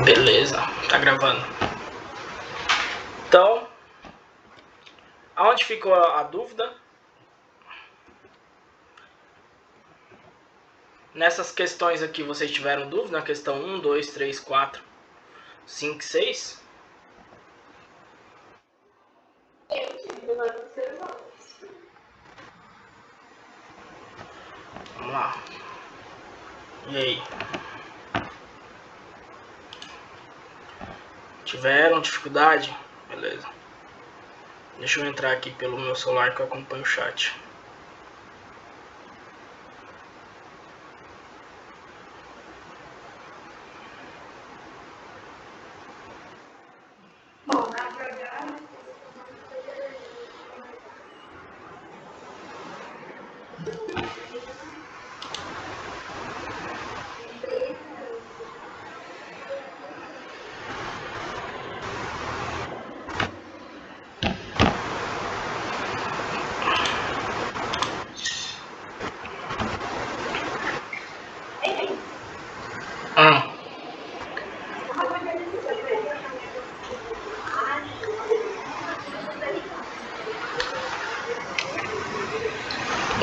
Beleza, tá gravando. Então, aonde ficou a dúvida? Nessas questões aqui vocês tiveram dúvida? Na questão 1, 2, 3, 4, 5, 6? Vamos lá. E aí? Tiveram dificuldade? Beleza. Deixa eu entrar aqui pelo meu celular que eu acompanho o chat.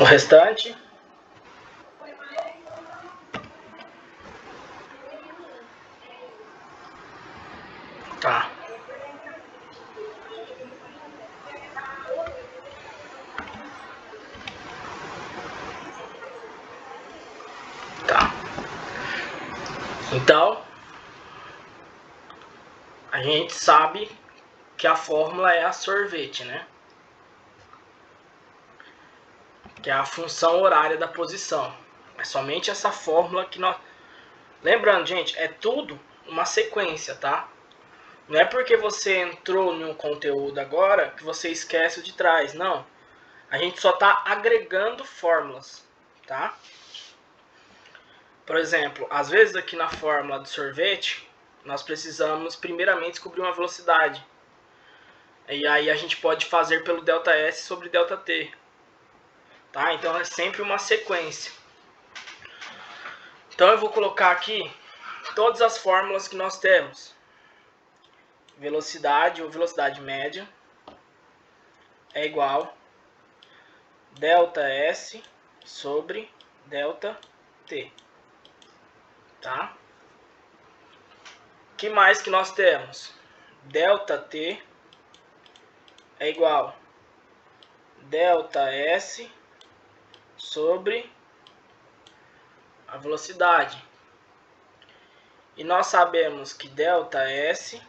O restante? Tá. Tá. Então, a gente sabe que a fórmula é a sorvete, né? Que é a função horária da posição. É somente essa fórmula que nós... Lembrando, gente, é tudo uma sequência, tá? Não é porque você entrou em um conteúdo agora que você esquece o de trás, não. A gente só está agregando fórmulas, tá? Por exemplo, às vezes aqui na fórmula do sorvete, nós precisamos primeiramente descobrir uma velocidade. E aí a gente pode fazer pelo ΔS sobre ΔT. Tá? Então é sempre uma sequência. Então eu vou colocar aqui todas as fórmulas que nós temos. Velocidade ou velocidade média é igual ΔS sobre ΔT. Tá? O que mais que nós temos? ΔT é igual ΔS sobre a velocidade. E nós sabemos que ΔS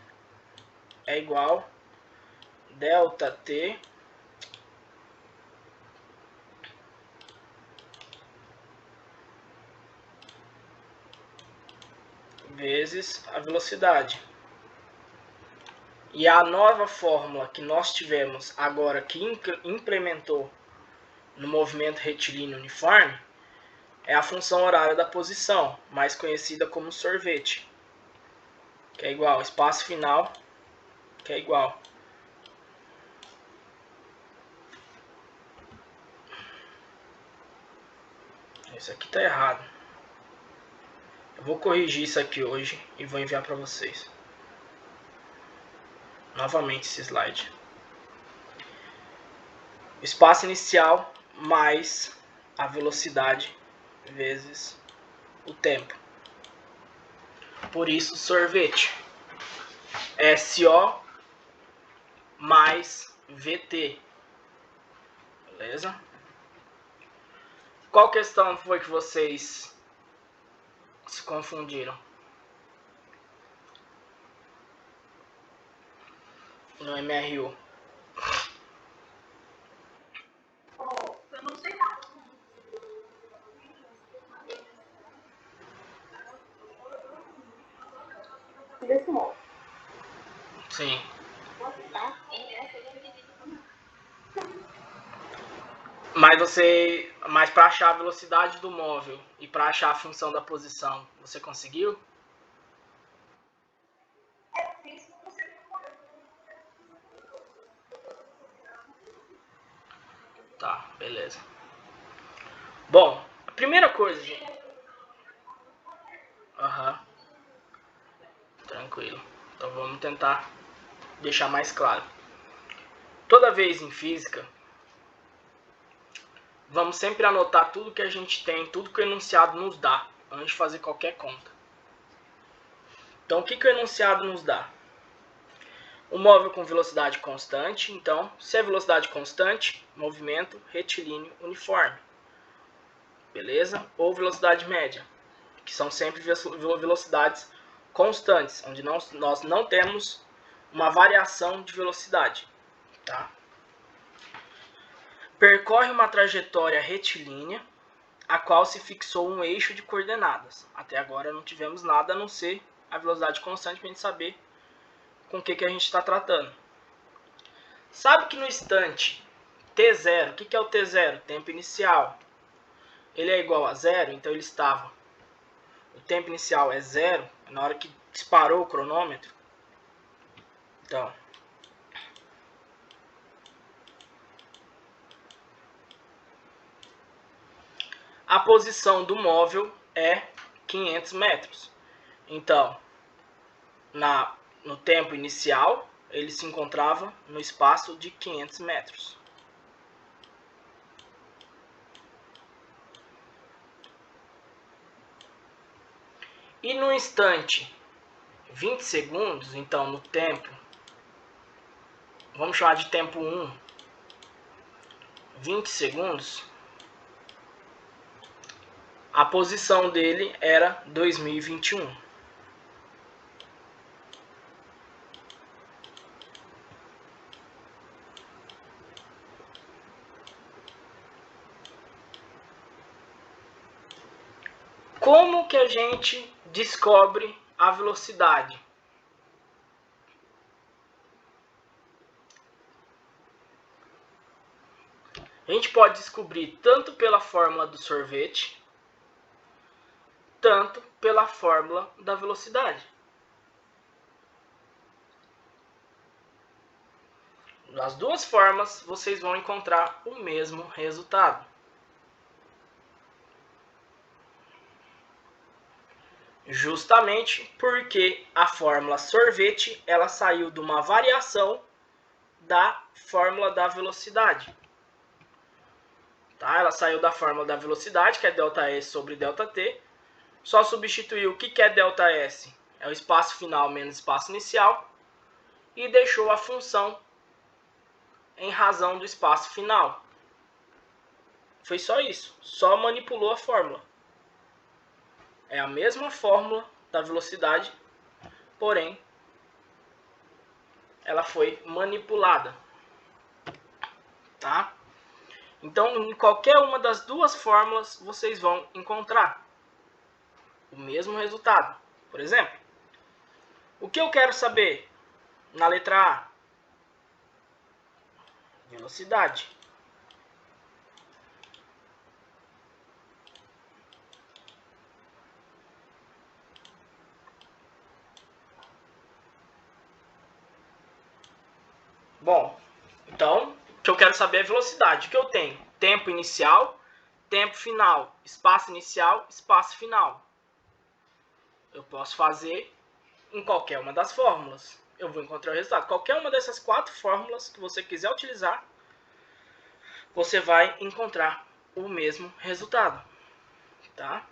é igual ΔT vezes a velocidade. E a nova fórmula que nós tivemos agora, que implementou no movimento retilíneo uniforme, é a função horária da posição, mais conhecida como sorvete, que é igual ao espaço final, que é igual isso aqui está errado. Eu vou corrigir isso aqui hoje e vou enviar para vocês. Novamente esse slide. O espaço inicial mais a velocidade vezes o tempo. Por isso, sorvete. SO mais VT. Beleza? Qual questão foi que vocês se confundiram? No MRU. Eu não sei nada. Desse modo. Sim. Mas para achar a velocidade do móvel e para achar a função da posição, você conseguiu? Tá, beleza. Bom, a primeira coisa, gente. Aham. Tranquilo. Então vamos tentar deixar mais claro. Toda vez em física, vamos sempre anotar tudo que a gente tem, tudo que o enunciado nos dá, antes de fazer qualquer conta. Então, o que o enunciado nos dá? Um móvel com velocidade constante. Então, se é velocidade constante, movimento retilíneo uniforme. Beleza? Ou velocidade média, que são sempre velocidades constantes, onde nós não temos uma variação de velocidade. Tá? Percorre uma trajetória retilínea, a qual se fixou um eixo de coordenadas. Até agora não tivemos nada a não ser a velocidade constante para a gente saber com o que a gente está tratando. Sabe que no instante t0, o que é o t0? Tempo inicial. Ele é igual a zero, então ele estava... O tempo inicial é zero, na hora que disparou o cronômetro. Então, a posição do móvel é 500 metros. Então, no tempo inicial, ele se encontrava no espaço de 500 metros. E no instante 20 segundos, então no tempo, vamos chamar de tempo 1, 20 segundos, a posição dele era 2021. Como que a gente descobre a velocidade? A gente pode descobrir tanto pela fórmula do sorvete, tanto pela fórmula da velocidade. Nas duas formas, vocês vão encontrar o mesmo resultado. Justamente porque a fórmula sorvete ela saiu de uma variação da fórmula da velocidade. Tá? Ela saiu da fórmula da velocidade, que é ΔS sobre ΔT. Só substituiu o que é ΔS? É o espaço final menos espaço inicial. E deixou a função em razão do espaço final. Foi só isso. Só manipulou a fórmula. É a mesma fórmula da velocidade, porém, ela foi manipulada. Tá? Então, em qualquer uma das duas fórmulas, vocês vão encontrar o mesmo resultado. Por exemplo, o que eu quero saber na letra A? Velocidade. Bom, então, o que eu quero saber é velocidade. O que eu tenho? Tempo inicial, tempo final, espaço inicial, espaço final. Eu posso fazer em qualquer uma das fórmulas. Eu vou encontrar o resultado. Qualquer uma dessas 4 fórmulas que você quiser utilizar, você vai encontrar o mesmo resultado. Tá?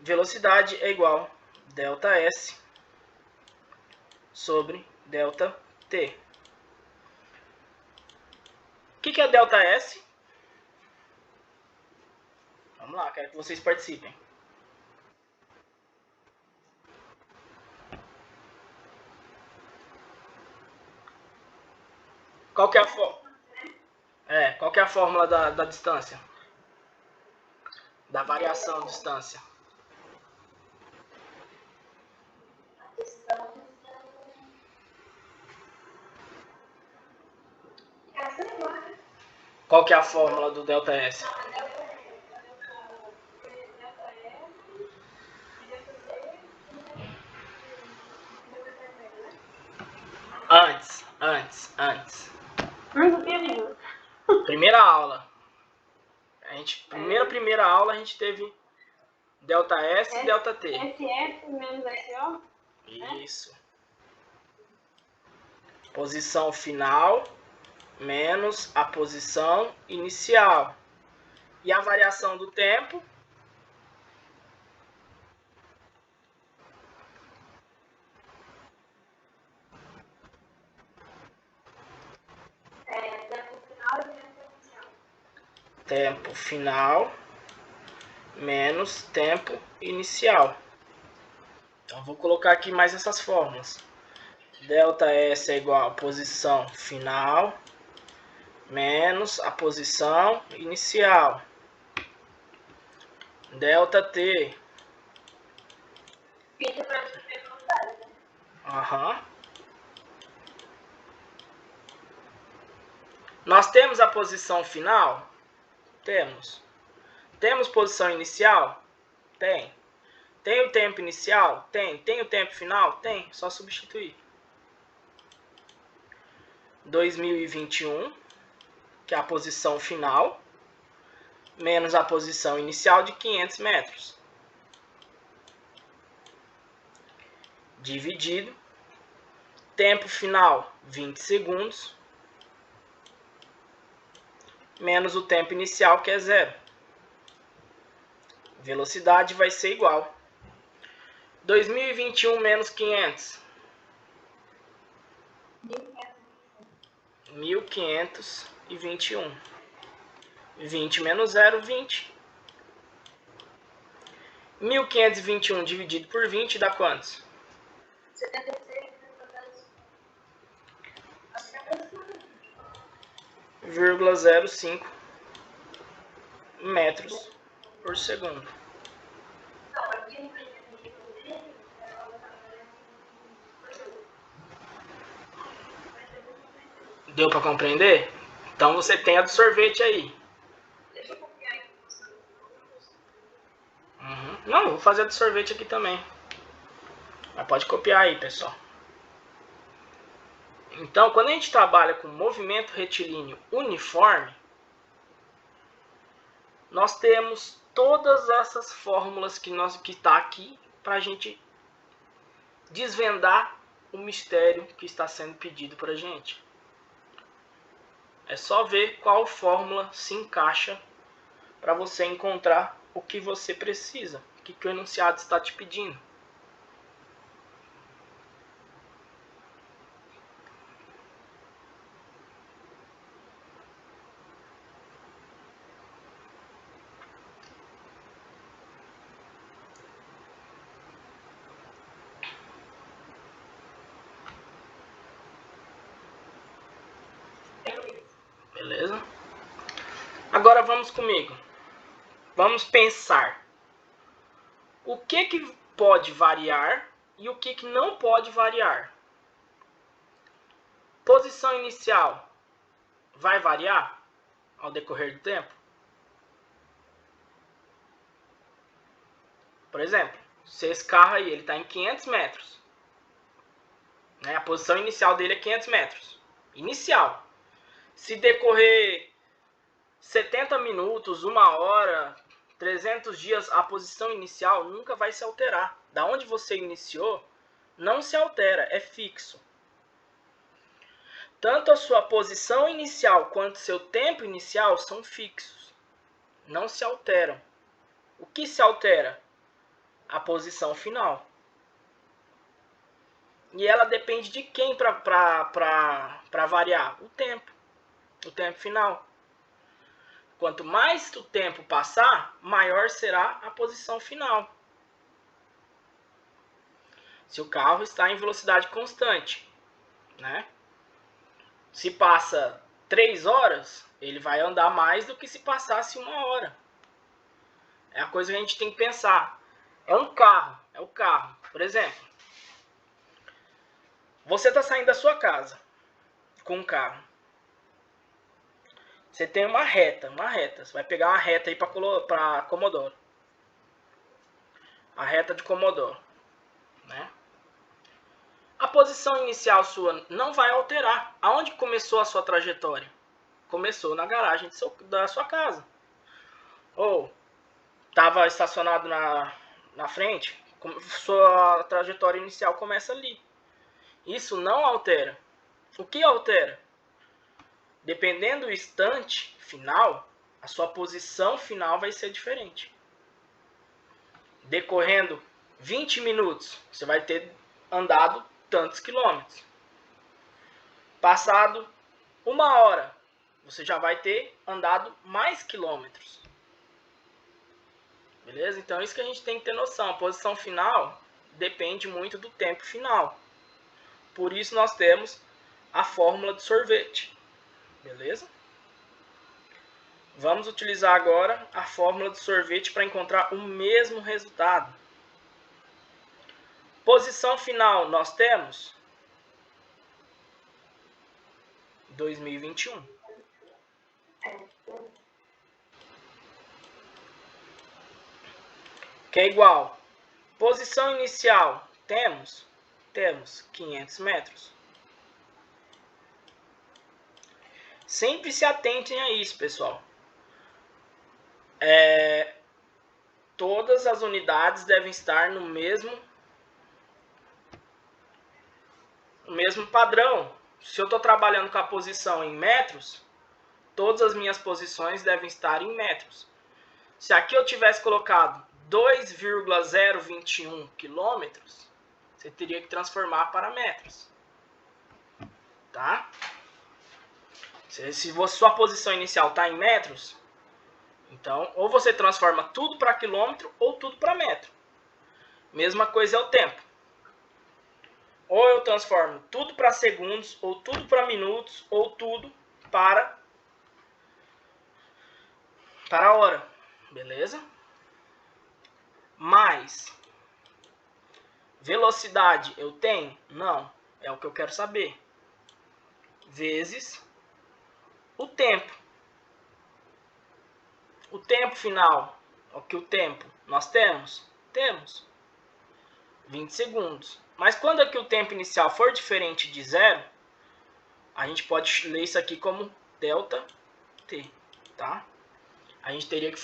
Velocidade é igual a ΔS sobre ΔT. O que é ΔS? Vamos lá, quero que vocês participem. Qual que é a fórmula da distância? Da variação de distância. Qual que é a fórmula do ΔS? Antes. Primeira aula. Primeira aula a gente teve Delta S e delta T. SF menos SO? Isso. Posição final menos a posição inicial. E a variação do tempo? Tempo final menos tempo inicial. Então, vou colocar aqui mais essas fórmulas. Delta S é igual a posição final menos a posição inicial. Delta T. Nós temos a posição final? Temos. Temos posição inicial? Tem. Tem o tempo inicial? Tem. Tem o tempo final? Tem. Só substituir. 2021, que é a posição final, menos a posição inicial de 500 metros. Dividido. Tempo final, 20 segundos. Menos o tempo inicial, que é 0. Velocidade vai ser igual. 2021 menos 500. 1521. 20 menos 0, 20. 1521 dividido por 20 dá quantos? 0,05 metros por segundo. Deu para compreender? Então você tem a do sorvete aí. Não, vou fazer a do sorvete aqui também. Mas pode copiar aí, pessoal. Então, quando a gente trabalha com movimento retilíneo uniforme, nós temos todas essas fórmulas que está aqui para a gente desvendar o mistério que está sendo pedido para a gente. É só ver qual fórmula se encaixa para você encontrar o que você precisa, o que o enunciado está te pedindo. Beleza? Agora vamos comigo. Vamos pensar. O que pode variar e o que não pode variar? Posição inicial vai variar ao decorrer do tempo? Por exemplo, se esse carro aí está em 500 metros, né? A posição inicial dele é 500 metros. Inicial. Se decorrer 70 minutos, 1 hora, 300 dias, a posição inicial nunca vai se alterar. Da onde você iniciou, não se altera, é fixo. Tanto a sua posição inicial quanto seu tempo inicial são fixos. Não se alteram. O que se altera? A posição final. E ela depende de quem para variar? O tempo. O tempo final. Quanto mais o tempo passar, maior será a posição final. Se o carro está em velocidade constante, né? Se passa 3 horas, ele vai andar mais do que se passasse 1 hora. É a coisa que a gente tem que pensar. É um carro, é o carro. Por exemplo, você está saindo da sua casa com um carro. Você tem uma reta. Você vai pegar uma reta aí para Comodoro. A reta de Comodoro, né? A posição inicial sua não vai alterar. Aonde começou a sua trajetória? Começou na garagem da sua casa. Ou estava estacionado na frente, sua trajetória inicial começa ali. Isso não altera. O que altera? Dependendo do instante final, a sua posição final vai ser diferente. Decorrendo 20 minutos, você vai ter andado tantos quilômetros. Passado 1 hora, você já vai ter andado mais quilômetros. Beleza? Então é isso que a gente tem que ter noção. A posição final depende muito do tempo final. Por isso nós temos a fórmula de sorvete. Beleza? Vamos utilizar agora a fórmula de sorvete para encontrar o mesmo resultado. Posição final nós temos 2021. Que é igual. Posição inicial temos 500 metros. Sempre se atentem a isso, pessoal. Todas as unidades devem estar no mesmo padrão. Se eu estou trabalhando com a posição em metros, todas as minhas posições devem estar em metros. Se aqui eu tivesse colocado 2,021 quilômetros, você teria que transformar para metros. Tá? Se sua posição inicial está em metros, então ou você transforma tudo para quilômetro ou tudo para metro. Mesma coisa é o tempo. Ou eu transformo tudo para segundos, ou tudo para minutos, ou tudo para hora. Beleza? Mais velocidade eu tenho? Não. É o que eu quero saber. Vezes o tempo. O tempo final. O que o tempo nós temos? Temos 20 segundos. Mas quando aqui o tempo inicial for diferente de zero, a gente pode ler isso aqui como delta t, tá? A gente teria que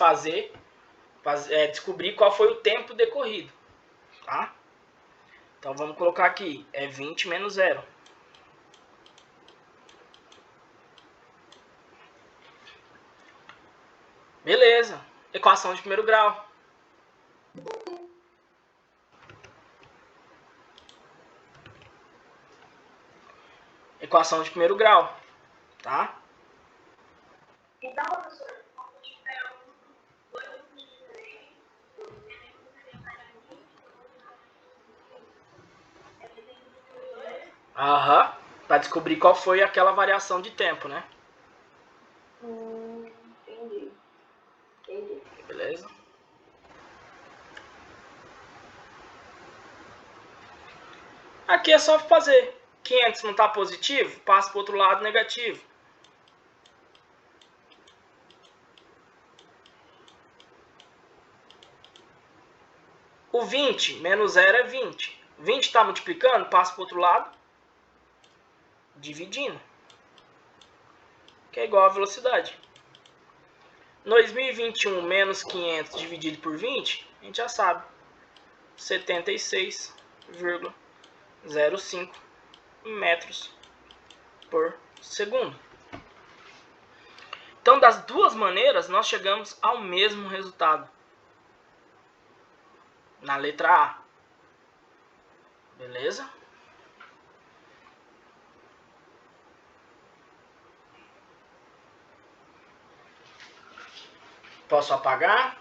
descobrir qual foi o tempo decorrido, tá? Então vamos colocar aqui, é 20 menos 0. Beleza, equação de primeiro grau. Equação de primeiro grau, tá? Então, professor, Aham, para descobrir qual foi aquela variação de tempo, né? entendi. Beleza? Aqui é só fazer. 500 não está positivo, passa para o outro lado negativo. O 20 menos 0 é 20. 20 está multiplicando, passa para o outro lado, dividindo. Que é igual a velocidade. 2021 menos 500 dividido por 20, a gente já sabe. 76,05 metros por segundo. Então, das duas maneiras, nós chegamos ao mesmo resultado. Na letra A. Beleza? Posso apagar?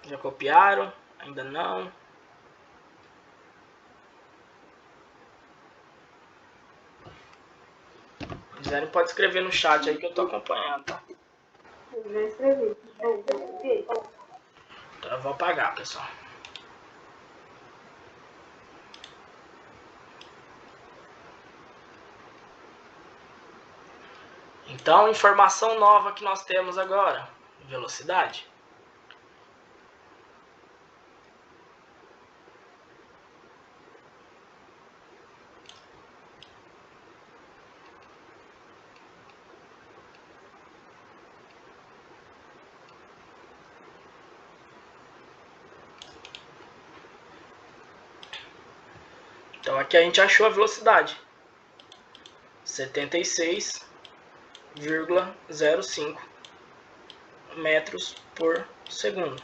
Já copiaram? Ainda não? Se quiserem, pode escrever no chat aí que eu tô acompanhando, tá? Eu já escrevi. Então eu vou apagar, pessoal. Então, informação nova que nós temos agora. Velocidade. Então aqui a gente achou a velocidade. 76,05 metros por segundo.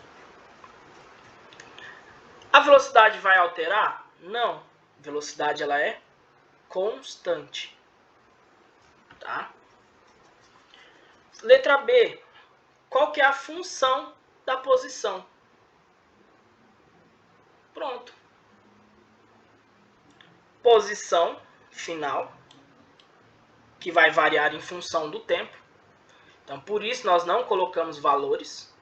A velocidade vai alterar? Não. A velocidade ela é constante. Tá? Letra B. Qual que é a função da posição? Pronto. Posição final, que vai variar em função do tempo. Então, por isso, nós não colocamos valores.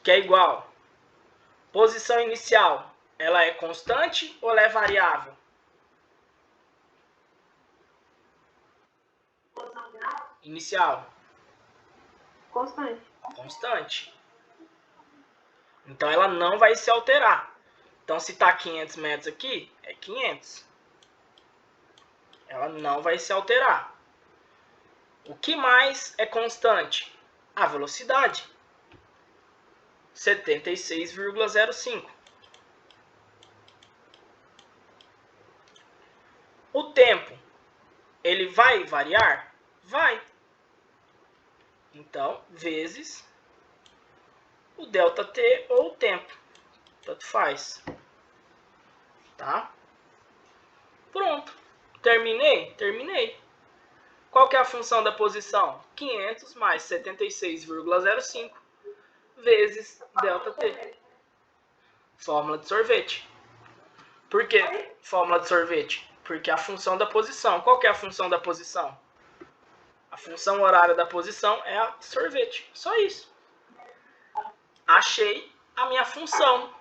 Que é igual. Posição inicial, ela é constante ou ela é variável? Inicial. Constante. Constante. Então, ela não vai se alterar. Então, se está 500 metros aqui, é 500. Ela não vai se alterar. O que mais é constante? A velocidade. 76,05. O tempo, ele vai variar? Vai. Então, vezes o ΔT ou o tempo. Tanto faz. Tá? Pronto. Terminei? Terminei. Qual que é a função da posição? 500 mais 76,05 vezes ΔT. Fórmula de sorvete. Por que fórmula de sorvete? Porque a função da posição. Qual que é a função da posição? A função horária da posição é a sorvete. Só isso. Achei a minha função.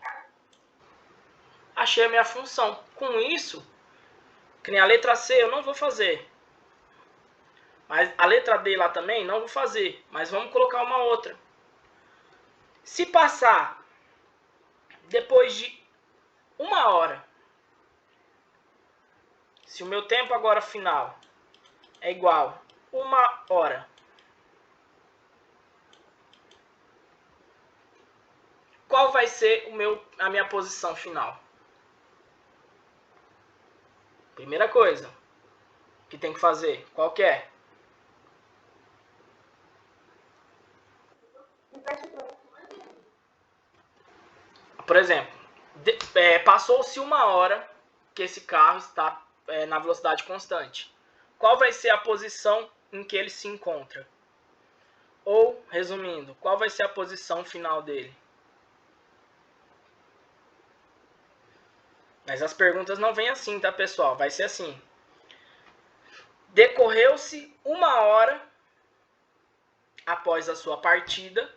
Achei a minha função. Com isso, que nem a letra C eu não vou fazer. Mas a letra D lá também não vou fazer. Mas vamos colocar uma outra. Se passar depois de 1 hora, se o meu tempo agora final é igual a 1 hora, qual vai ser a minha posição final? Primeira coisa que tem que fazer, qual que é? Por exemplo, passou-se 1 hora que esse carro está na velocidade constante. Qual vai ser a posição em que ele se encontra? Ou, resumindo, qual vai ser a posição final dele? Mas as perguntas não vêm assim, tá, pessoal? Vai ser assim. Decorreu-se 1 hora após a sua partida,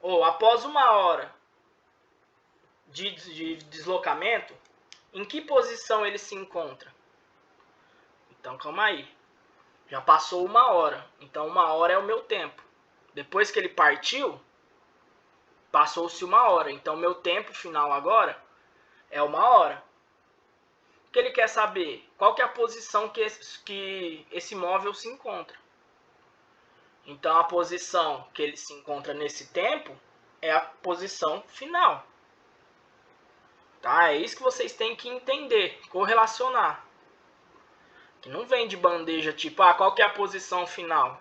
ou após 1 hora de deslocamento, em que posição ele se encontra? Então, calma aí. Já passou 1 hora. Então, 1 hora é o meu tempo. Depois que ele partiu, passou-se 1 hora. Então, meu tempo final agora é 1 hora. O que ele quer saber? Qual que é a posição que esse móvel se encontra? Então, a posição que ele se encontra nesse tempo é a posição final. Tá? É isso que vocês têm que entender, correlacionar. Que não vem de bandeja tipo, qual que é a posição final?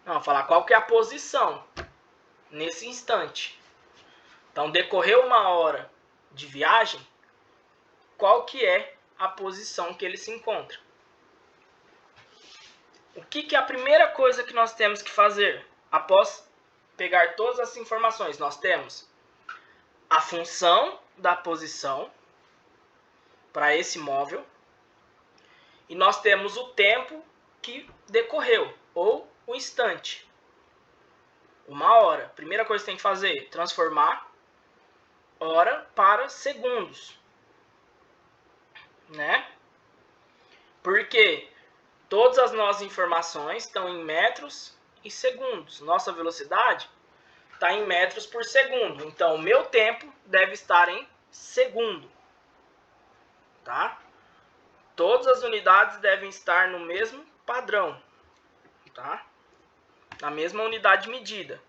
Não, falar qual que é a posição nesse instante. Então, decorreu 1 hora de viagem, qual que é a posição que ele se encontra? O que é a primeira coisa que nós temos que fazer após pegar todas as informações? Nós temos a função da posição para esse móvel e nós temos o tempo que decorreu, ou o instante. 1 hora. Primeira coisa que tem que fazer, transformar hora para segundos. Né? Porque todas as nossas informações estão em metros e segundos. Nossa velocidade está em metros por segundo. Então, o meu tempo deve estar em segundo. Tá? Todas as unidades devem estar no mesmo padrão. Tá? Na mesma unidade de medida.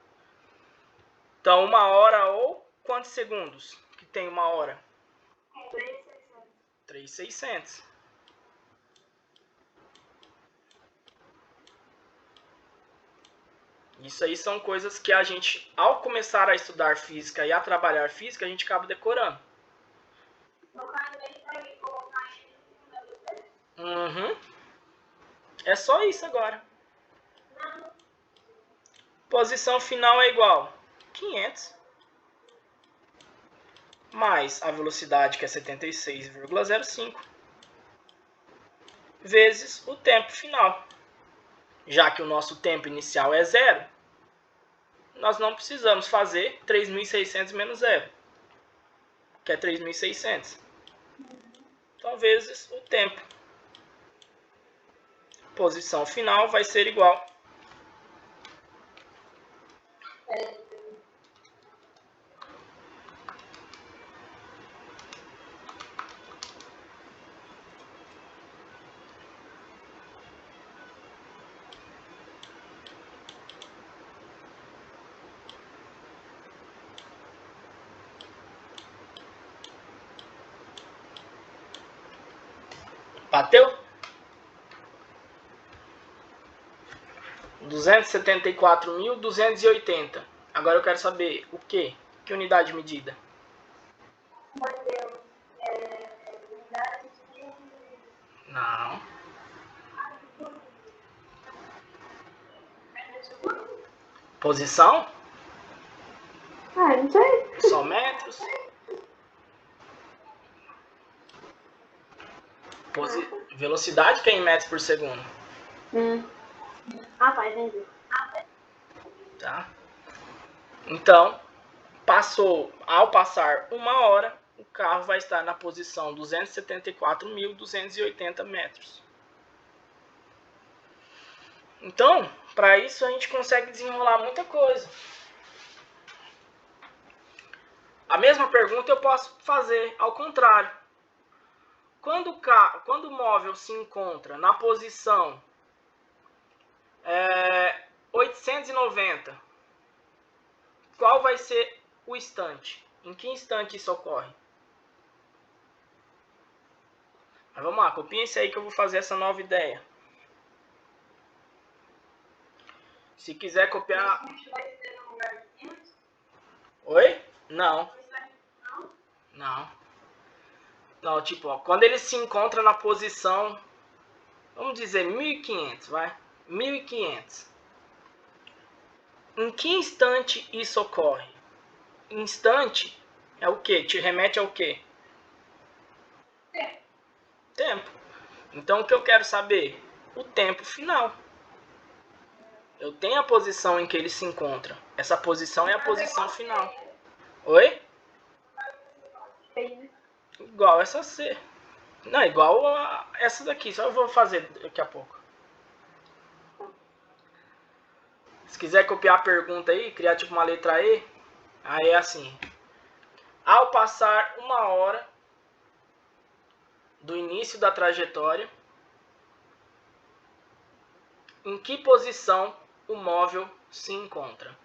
Então, 1 hora ou quantos segundos? tem uma hora? 3.600. 3.600. Isso aí são coisas que a gente, ao começar a estudar física e a trabalhar física, a gente acaba decorando. No caso, ele vai colocar ele no Uhum. É só isso agora. Não. Posição final é igual 500 mais a velocidade, que é 76,05, vezes o tempo final. Já que o nosso tempo inicial é 0, nós não precisamos fazer 3.600 menos 0, que é 3.600. Então, vezes o tempo. Posição final vai ser igual. Bateu? 274.280. Agora eu quero saber o quê? Que unidade de medida? Bateu. Unidade de... Não. Posição? Ah, não sei. Só metros? Velocidade, que é em metros por segundo. Ah, tá, entendi. Tá? Então, ao passar uma hora, o carro vai estar na posição 274.280 metros. Então, para isso a gente consegue desenrolar muita coisa. A mesma pergunta eu posso fazer ao contrário. Quando o móvel se encontra na posição 890, qual vai ser o instante? Em que instante isso ocorre? Mas vamos lá, copia isso aí que eu vou fazer essa nova ideia. Se quiser copiar... Oi? Não. Não, tipo, ó, quando ele se encontra na posição, vamos dizer 1500, vai? 1500. Em que instante isso ocorre? Instante é o quê? Te remete ao quê? Tempo. Então o que eu quero saber? O tempo final. Eu tenho a posição em que ele se encontra. Essa posição é a posição final. Oi? Igual essa C. Não, igual a essa daqui. Só eu vou fazer daqui a pouco. Se quiser copiar a pergunta aí, criar tipo uma letra E, aí é assim. Ao passar uma hora do início da trajetória, em que posição o móvel se encontra?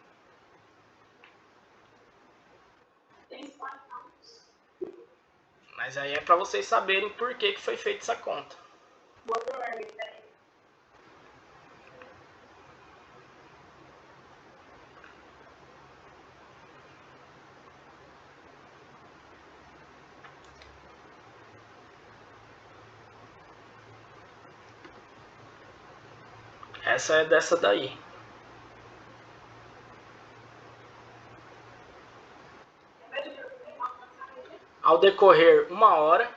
Mas aí é para vocês saberem por que foi feita essa conta. Essa é dessa daí. Ao decorrer uma hora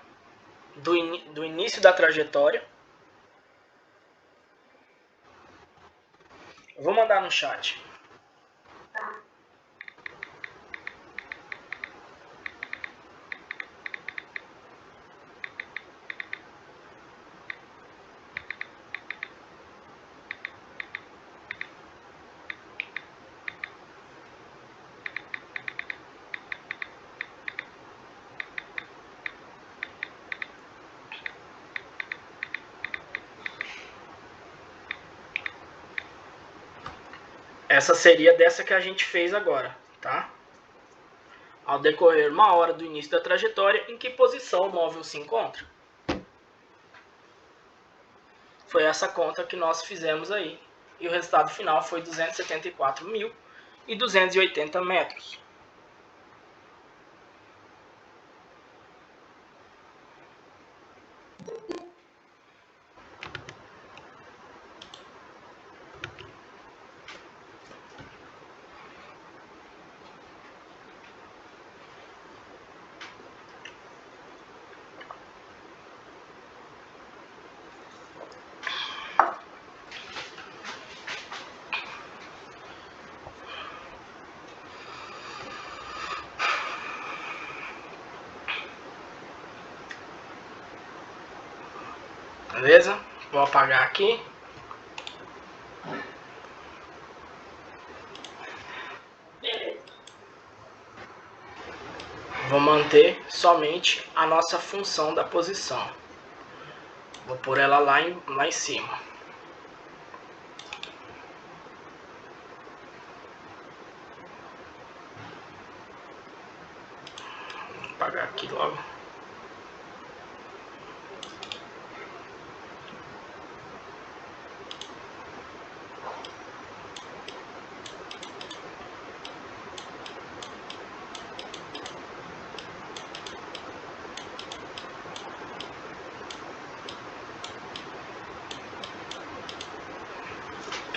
do início da trajetória, eu vou mandar no chat. Essa seria dessa que a gente fez agora, tá? ao decorrer 1 hora do início da trajetória, em que posição o móvel se encontra. Foi essa conta que nós fizemos aí. E o resultado final foi 274.280 metros. Beleza? Vou apagar aqui. Vou manter somente a nossa função da posição. Vou pôr ela lá em cima. Vou apagar aqui logo.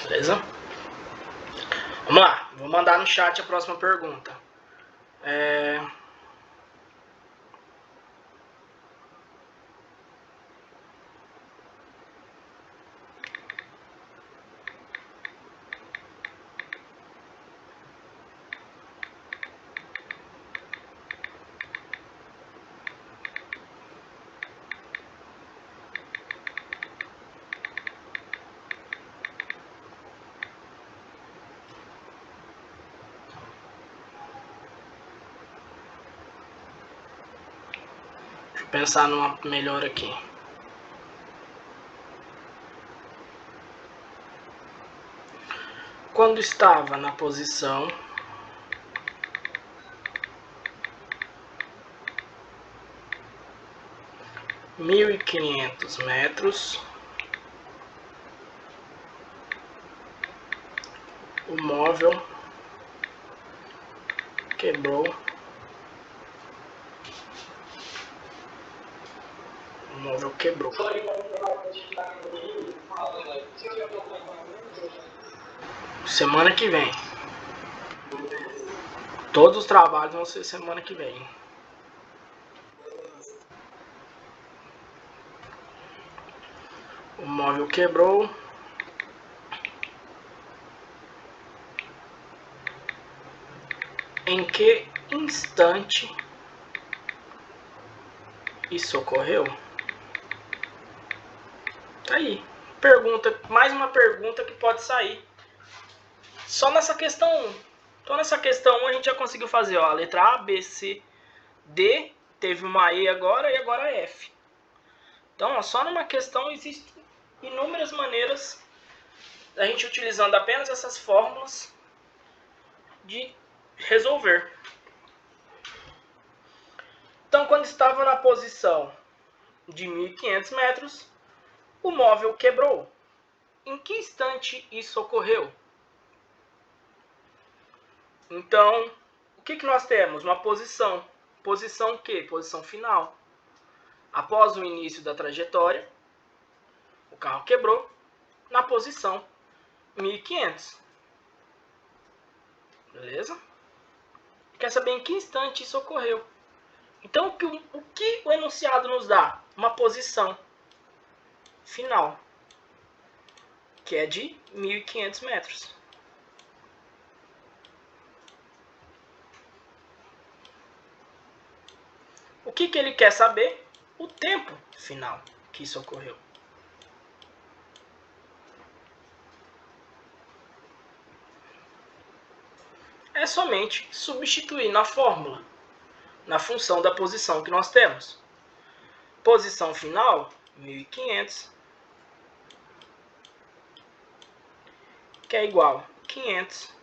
Beleza? Vamos lá, vou mandar no chat a próxima pergunta. Deixa eu pensar numa melhor aqui. Quando estava na posição (1.500 metros), o móvel quebrou. O móvel quebrou. Semana que vem. Todos os trabalhos vão ser semana que vem. O móvel quebrou. Em que instante isso ocorreu? Tá aí. Pergunta, mais uma pergunta que pode sair. Só nessa questão 1. Então nessa questão 1 a gente já conseguiu fazer, ó, a letra A, B, C, D, teve uma E agora e agora F. Então, ó, só numa questão existem inúmeras maneiras da gente, utilizando apenas essas fórmulas, de resolver. Então, quando estava na posição de 1.500 metros, o móvel quebrou. Em que instante isso ocorreu? Então, o que nós temos? Uma posição. Posição o quê? Posição final. Após o início da trajetória, o carro quebrou na posição 1.500. Beleza? Quer saber em que instante isso ocorreu? Então, o que o enunciado nos dá? Uma posição final, que é de 1.500 metros. O que ele quer saber? O tempo final que isso ocorreu. É somente substituir na fórmula, na função da posição que nós temos. Posição final, 1.500, que é igual a 500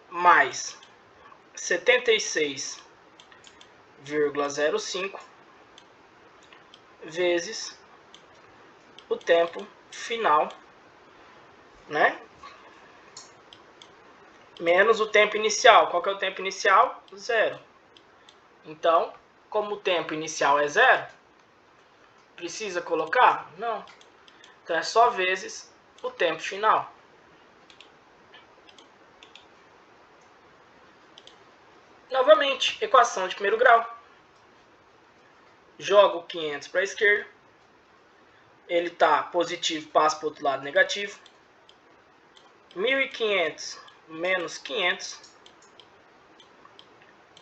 mais 76,05 vezes o tempo final, né? Menos o tempo inicial. Qual que é o tempo inicial? 0. Então, como o tempo inicial é 0, precisa colocar? Não. Então é só vezes o tempo final. Novamente, equação de primeiro grau. Jogo 500 para a esquerda. Ele está positivo, passa para o outro lado negativo. 1.500 menos 500.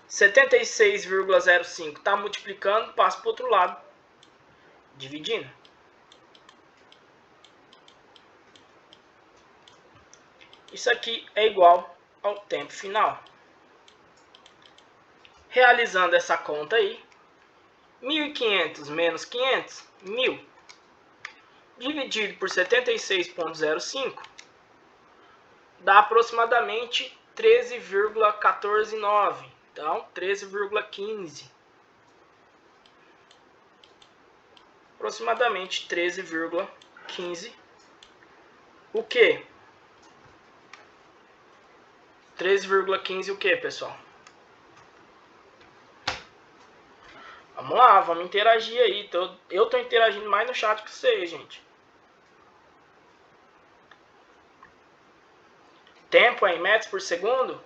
76,05 está multiplicando, passa para o outro lado, dividindo. Isso aqui é igual ao tempo final. Realizando essa conta aí, 1.500 menos 500, 1.000, dividido por 76,05, dá aproximadamente 13,149. Então, 13,15. Aproximadamente 13,15. O quê? 13,15 o quê, pessoal? Vamos lá, vamos interagir aí. Eu tô interagindo mais no chat que vocês, gente. Tempo é em metros por segundo?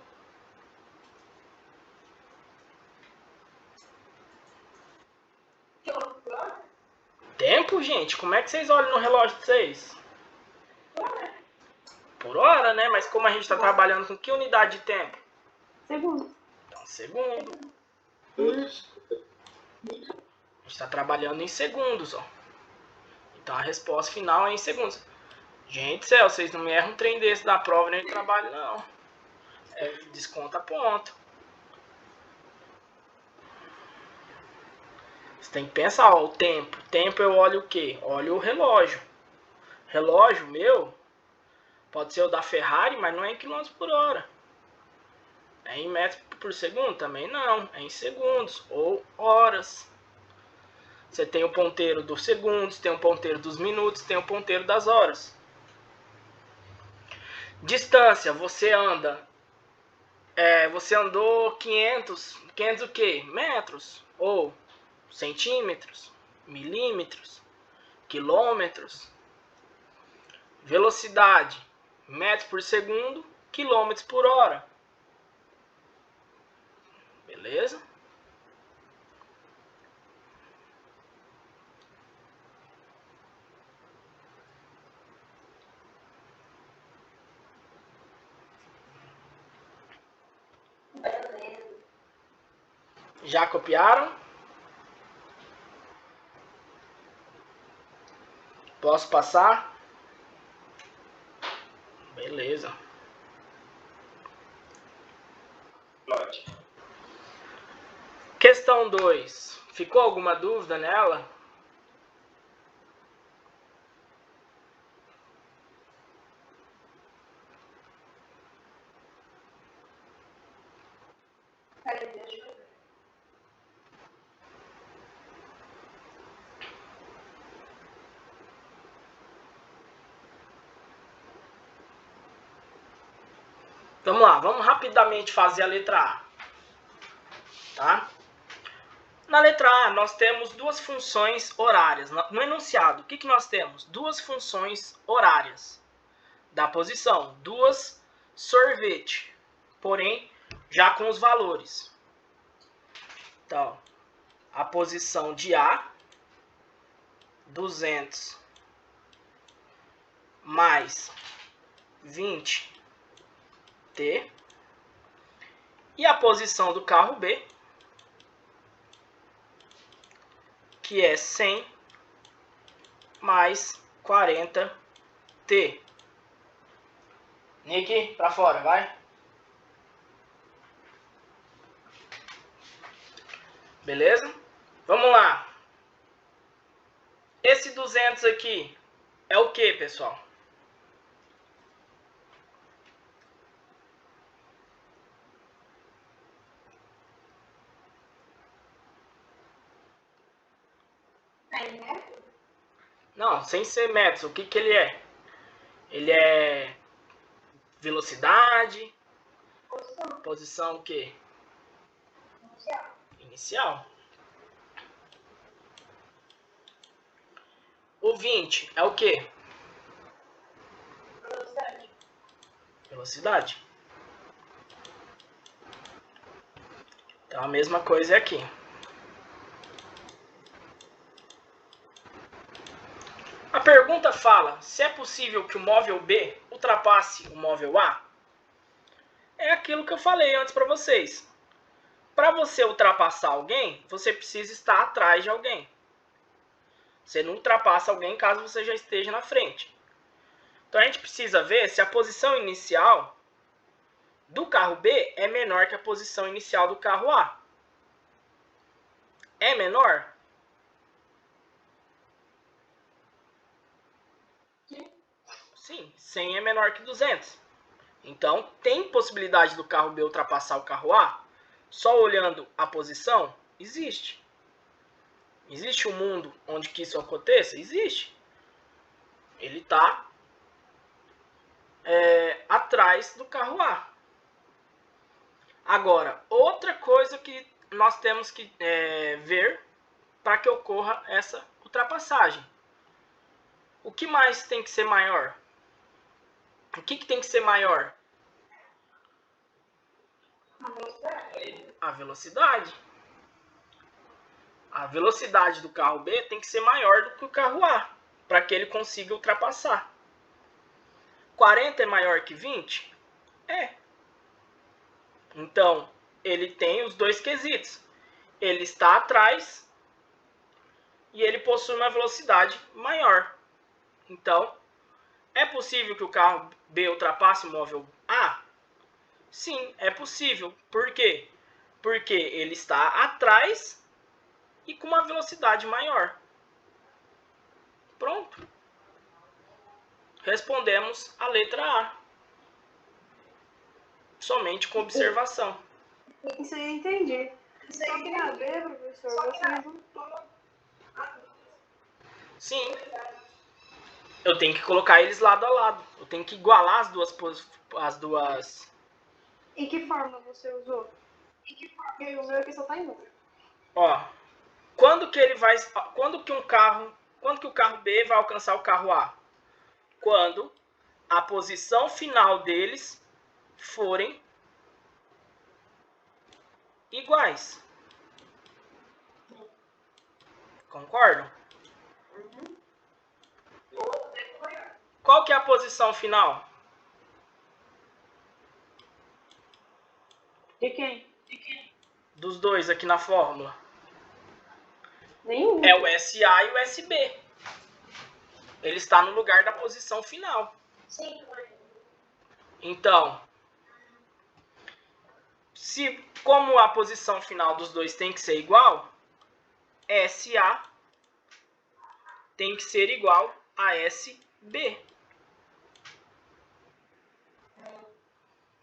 Tempo, gente? Como é que vocês olham no relógio de vocês? Por hora, né? Mas como a gente está trabalhando com que unidade de tempo? Segundo. Então, segundo. A gente está trabalhando em segundos, ó. Então a resposta final é em segundos. Gente, céu, vocês não me erram um trem desse da prova nem de trabalho, não. Desconta ponto. Você tem que pensar, ó, o tempo. Tempo eu olho o quê? Olho o relógio. Relógio meu pode ser o da Ferrari, mas não é em km por hora. É em metros por segundo? Também não. É em segundos ou horas. Você tem o ponteiro dos segundos, tem o ponteiro dos minutos, tem o ponteiro das horas. Distância, você anda. Você andou 500 o quê? Metros ou centímetros, milímetros, quilômetros. Velocidade, metros por segundo, quilômetros por hora. Beleza? Já copiaram? Posso passar? Beleza. Pode. Questão 2. Ficou alguma dúvida nela? Vamos lá, vamos rapidamente fazer a letra A. Tá? Na letra A, nós temos duas funções horárias. No enunciado, o que nós temos? Duas funções horárias da posição. Duas sorvete, porém, já com os valores. Então, a posição de A, 200 mais 20T. E a posição do carro B, que é 100 mais 40T. Nick, pra fora, vai. Beleza? Vamos lá. Esse 200 aqui é o que, pessoal? Não, sem ser metros, o que que ele é? Ele é velocidade, posição o quê? Inicial. O 20 é o quê? Velocidade. Então a mesma coisa é aqui. A pergunta fala se é possível que o móvel B ultrapasse o móvel A. É aquilo que eu falei antes para vocês. Para você ultrapassar alguém, você precisa estar atrás de alguém. Você não ultrapassa alguém caso você já esteja na frente. Então a gente precisa ver se a posição inicial do carro B é menor que a posição inicial do carro A. É menor? Sim, 100 é menor que 200. Então, tem possibilidade do carro B ultrapassar o carro A? Só olhando a posição? Existe. Existe um mundo onde que isso aconteça? Existe. Ele está atrás do carro A. Agora, outra coisa que nós temos que ver para que ocorra essa ultrapassagem. O que mais tem que ser maior? O que tem que ser maior? A velocidade. A velocidade do carro B tem que ser maior do que o carro A, para que ele consiga ultrapassar. 40 é maior que 20? É. Então, ele tem os dois quesitos. Ele está atrás e ele possui uma velocidade maior. Então, é possível que o carro B ultrapasse o móvel A? Sim, é possível. Por quê? Porque ele está atrás e com uma velocidade maior. Pronto. Respondemos a letra A. Somente com observação. Isso aí eu entendi. Só que na B, professor, você resultou. Sim. Eu tenho que colocar eles lado a lado. Eu tenho que igualar as duas. Em que forma você usou? Porque o meu aqui só tá em número. Ó, quando que o carro B vai alcançar o carro A? Quando a posição final deles forem iguais. Concordam? Qual que é a posição final? De quem? Dos dois aqui na fórmula. Nenhum. É o SA e o SB. Ele está no lugar da posição final. Sim. Então, como a posição final dos dois tem que ser igual, SA tem que ser igual a SB.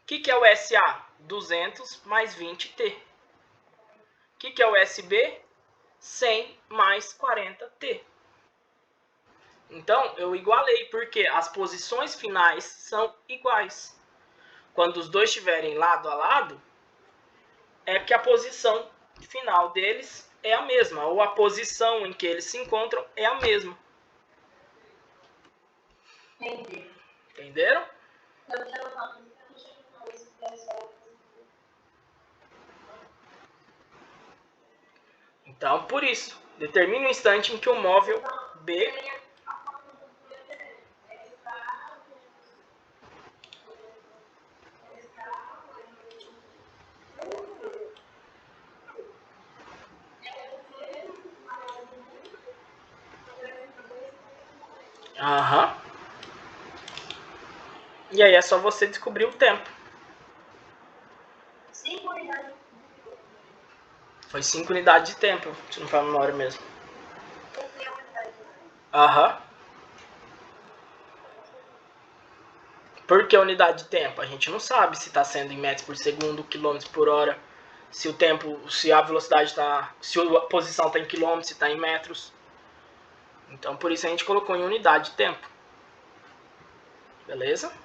O que é o SA? 200 mais 20T. O que é o SB? 100 mais 40T. Então, eu igualei, porque as posições finais são iguais. Quando os dois estiverem lado a lado, é que a posição final deles é a mesma, ou a posição em que eles se encontram é a mesma. Entendi. Entenderam? Então, por isso, determine o instante em que o móvel B Aham. E aí é só você descobrir o tempo. 5 unidades. Foi 5 unidades de tempo, se não for a memória mesmo. Aham. Por que unidade de tempo? A gente não sabe se está sendo em metros por segundo, quilômetros por hora, se o tempo, se a velocidade está, se a posição está em quilômetros, se está em metros. Então, por isso a gente colocou em unidade de tempo. Beleza?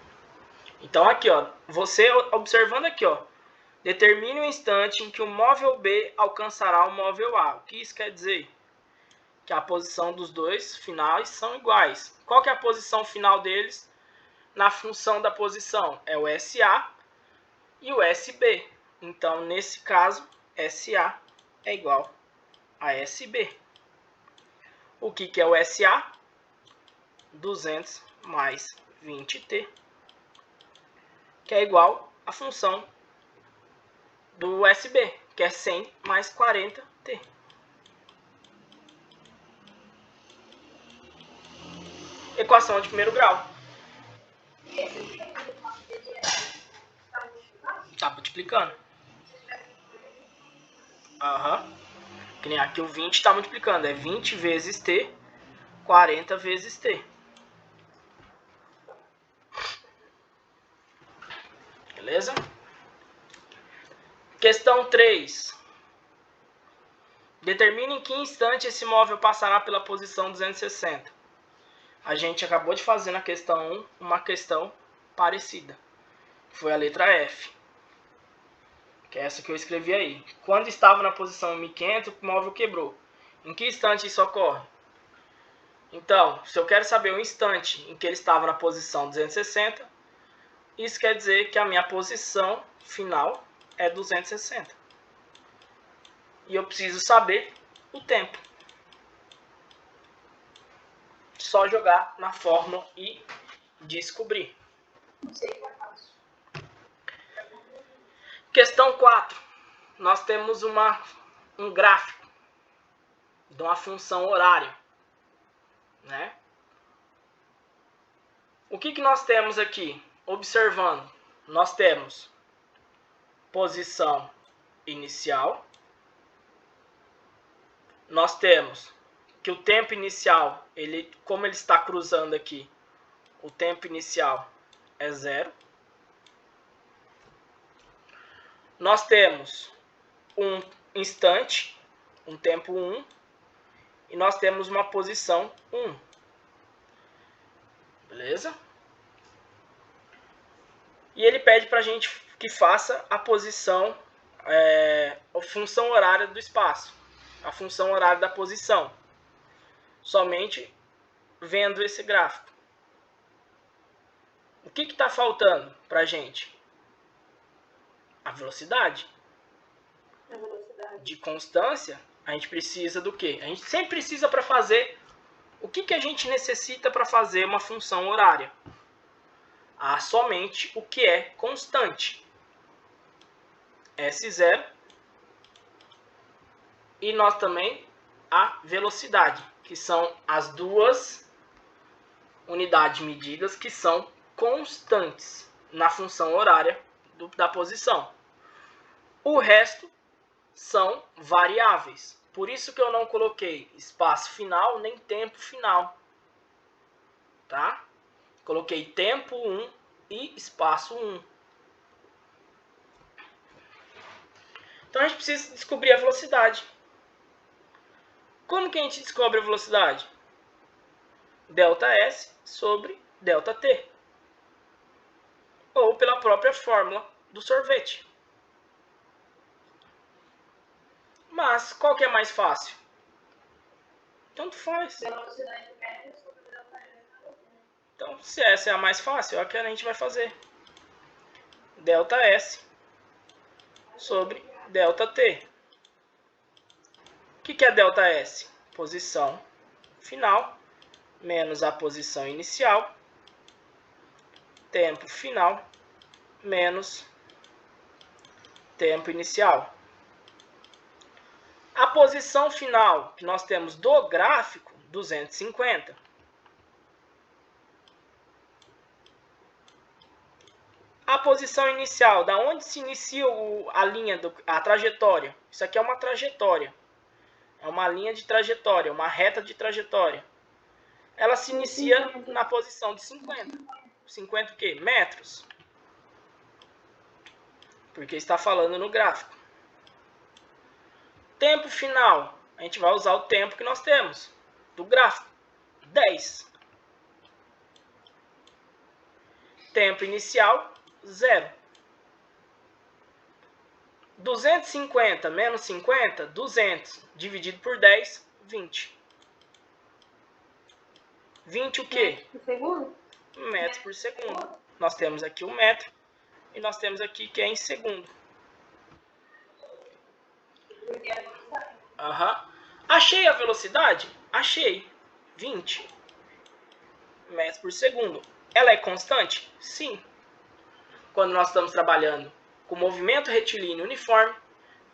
Então, aqui, ó, você observando aqui, ó, determine o instante em que o móvel B alcançará o móvel A. O que isso quer dizer? Que a posição dos dois finais são iguais. Qual que é a posição final deles na função da posição? É o SA e o SB. Então, nesse caso, SA é igual a SB. O que é o SA? 200 mais 20t, que é igual à função do SB, que é 100 mais 40t. Equação de primeiro grau. Tá multiplicando. Aham. Que nem aqui o 20 está multiplicando. É 20 vezes t, 40 vezes t. Beleza? Questão 3. Determine em que instante esse móvel passará pela posição 260. A gente acabou de fazer na questão 1 uma questão parecida. Foi a letra F. Que é essa que eu escrevi aí. Quando estava na posição 1500, o móvel quebrou. Em que instante isso ocorre? Então, se eu quero saber o instante em que ele estava na posição 260, isso quer dizer que a minha posição final é 260. E eu preciso saber o tempo. Só jogar na fórmula e descobrir. Questão 4. Nós temos um gráfico de uma função horária, né? O que nós temos aqui? Observando, nós temos posição inicial. Nós temos que o tempo inicial, como ele está cruzando aqui, o tempo inicial é 0. Nós temos um instante, um tempo 1, e nós temos uma posição 1. Beleza? E ele pede para a gente que faça a posição, a função horária do espaço, a função horária da posição, somente vendo esse gráfico. O que está faltando para a gente? A velocidade. De constância, a gente precisa do quê? A gente sempre precisa para fazer... O que a gente necessita para fazer uma função horária? Somente o que é constante. S0. E nós também a velocidade, que são as duas unidades medidas que são constantes na função horária da posição. O resto são variáveis. Por isso que eu não coloquei espaço final nem tempo final. Tá? Coloquei tempo 1 e espaço 1. Então a gente precisa descobrir a velocidade. Como que a gente descobre a velocidade? ΔS sobre ΔT. Ou pela própria fórmula do sorvete. Mas qual que é mais fácil? Tanto faz. Então, se essa é a mais fácil, é a que a gente vai fazer. ΔS sobre ΔT. O que é ΔS? Posição final menos a posição inicial, tempo final menos tempo inicial. A posição final que nós temos do gráfico, 250. A posição inicial, da onde se inicia a linha, a trajetória? Isso aqui é uma trajetória. É uma linha de trajetória, uma reta de trajetória. Ela se inicia na posição de 50. 50 o quê? Metros. Porque está falando no gráfico. Tempo final. A gente vai usar o tempo que nós temos do gráfico. 10. Tempo inicial, 0. 250 menos 50, 200. Dividido por 10, 20. 20 o quê? Por segundo? Metros por segundo. Nós temos aqui o metro e nós temos aqui que é em segundo. Achei a velocidade? Achei. 20 metros por segundo. Ela é constante? Sim. Quando nós estamos trabalhando com movimento retilíneo uniforme,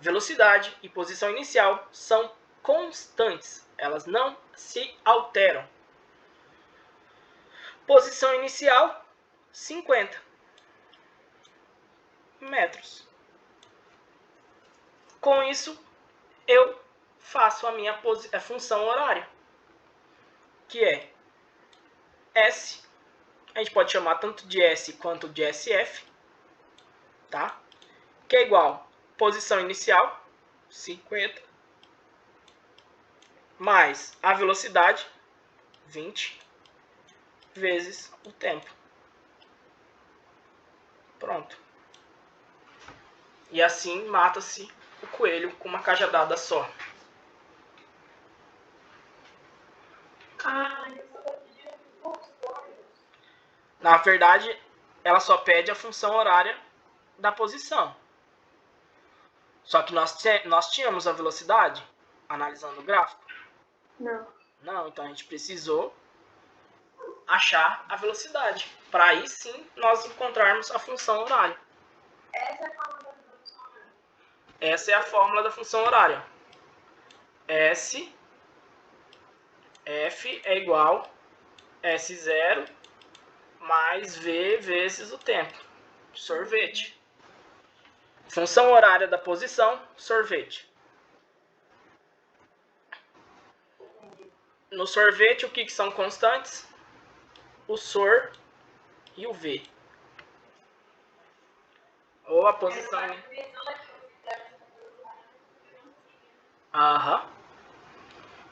velocidade e posição inicial são constantes. Elas não se alteram. Posição inicial, 50 metros. Com isso, eu faço a minha função horária, que é S. A gente pode chamar tanto de S quanto de SF, tá? Que é igual posição inicial, 50, mais a velocidade, 20, vezes o tempo. Pronto. E assim mata-se o coelho com uma cajadada só. Na verdade, ela só pede a função horária da posição. Só que nós tínhamos a velocidade analisando o gráfico? Não. Não, então a gente precisou achar a velocidade. Para aí sim nós encontrarmos a função horária. Essa é a fórmula da função horária. S, F é igual S0 mais V vezes o tempo. Sorvete. Função horária da posição, sorvete. No sorvete, o que são constantes? O SOR e o V. Ou a posição... A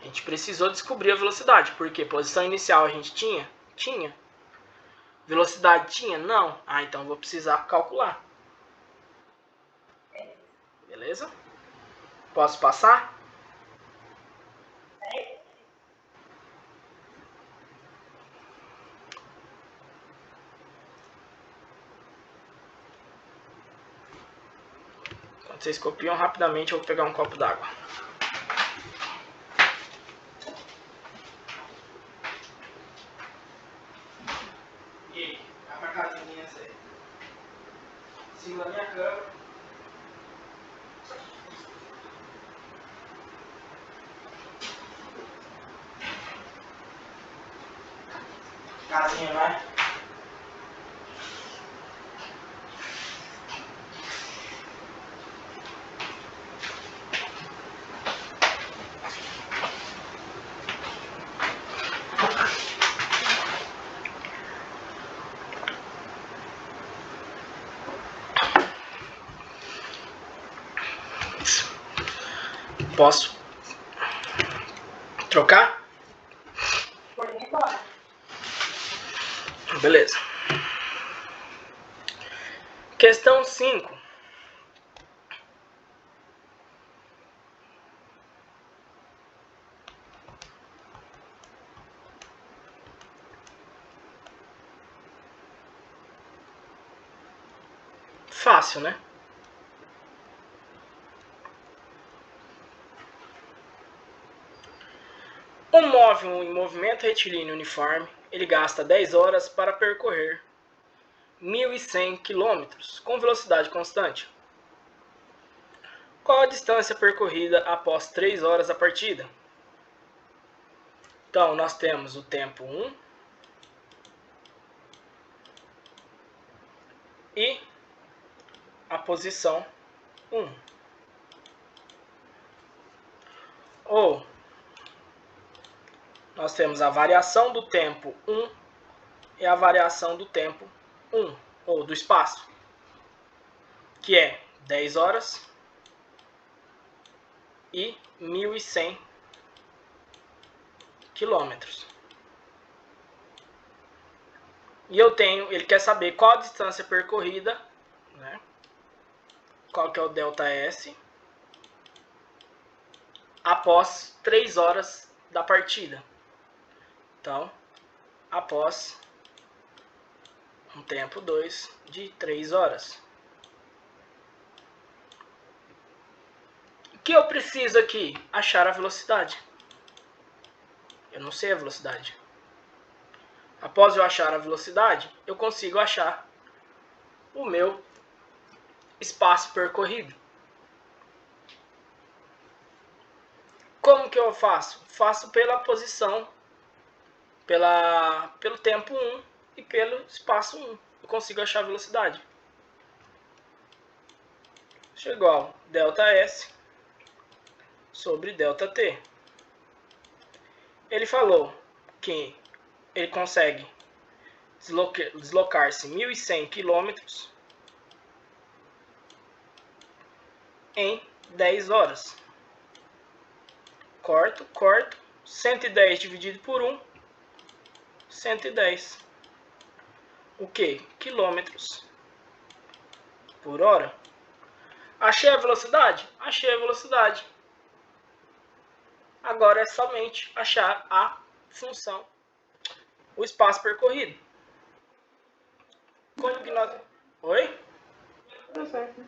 gente precisou descobrir a velocidade, porque posição inicial a gente tinha? Tinha. Velocidade tinha? Não. Então vou precisar calcular. Beleza? Posso passar? Enquanto vocês copiam rapidamente, eu vou pegar um copo d'água. E aí? Vai pra casinha essa aí. Segura a minha câmera. Casinha, vai. Posso trocar? Beleza. Questão 5. Fácil, né? Um móvel em movimento retilíneo uniforme, ele gasta 10 horas para percorrer 1.100 km com velocidade constante. Qual a distância percorrida após 3 horas da partida? Então, nós temos o tempo 1 e a posição 1. Ou nós temos a variação do tempo 1 e a variação do tempo 1, ou do espaço, que é 10 horas e 1.100 quilômetros. E ele quer saber qual a distância percorrida, né? Qual que é o ΔS, após 3 horas da partida. Então, após um tempo 2 de 3 horas. O que eu preciso aqui? Achar a velocidade. Eu não sei a velocidade. Após eu achar a velocidade, eu consigo achar o meu espaço percorrido. Como que eu faço? Faço pela posição, pelo tempo 1 e pelo espaço 1. Eu consigo achar a velocidade. Isso é igual a ΔS sobre ΔT. Ele falou que ele consegue deslocar-se 1.100 km em 10 horas. Corto. 110 dividido por 1, 110. O que? Quilômetros por hora. Achei a velocidade? Achei a velocidade. Agora é somente achar a função, o espaço percorrido. Como que nós... Oi? Processo.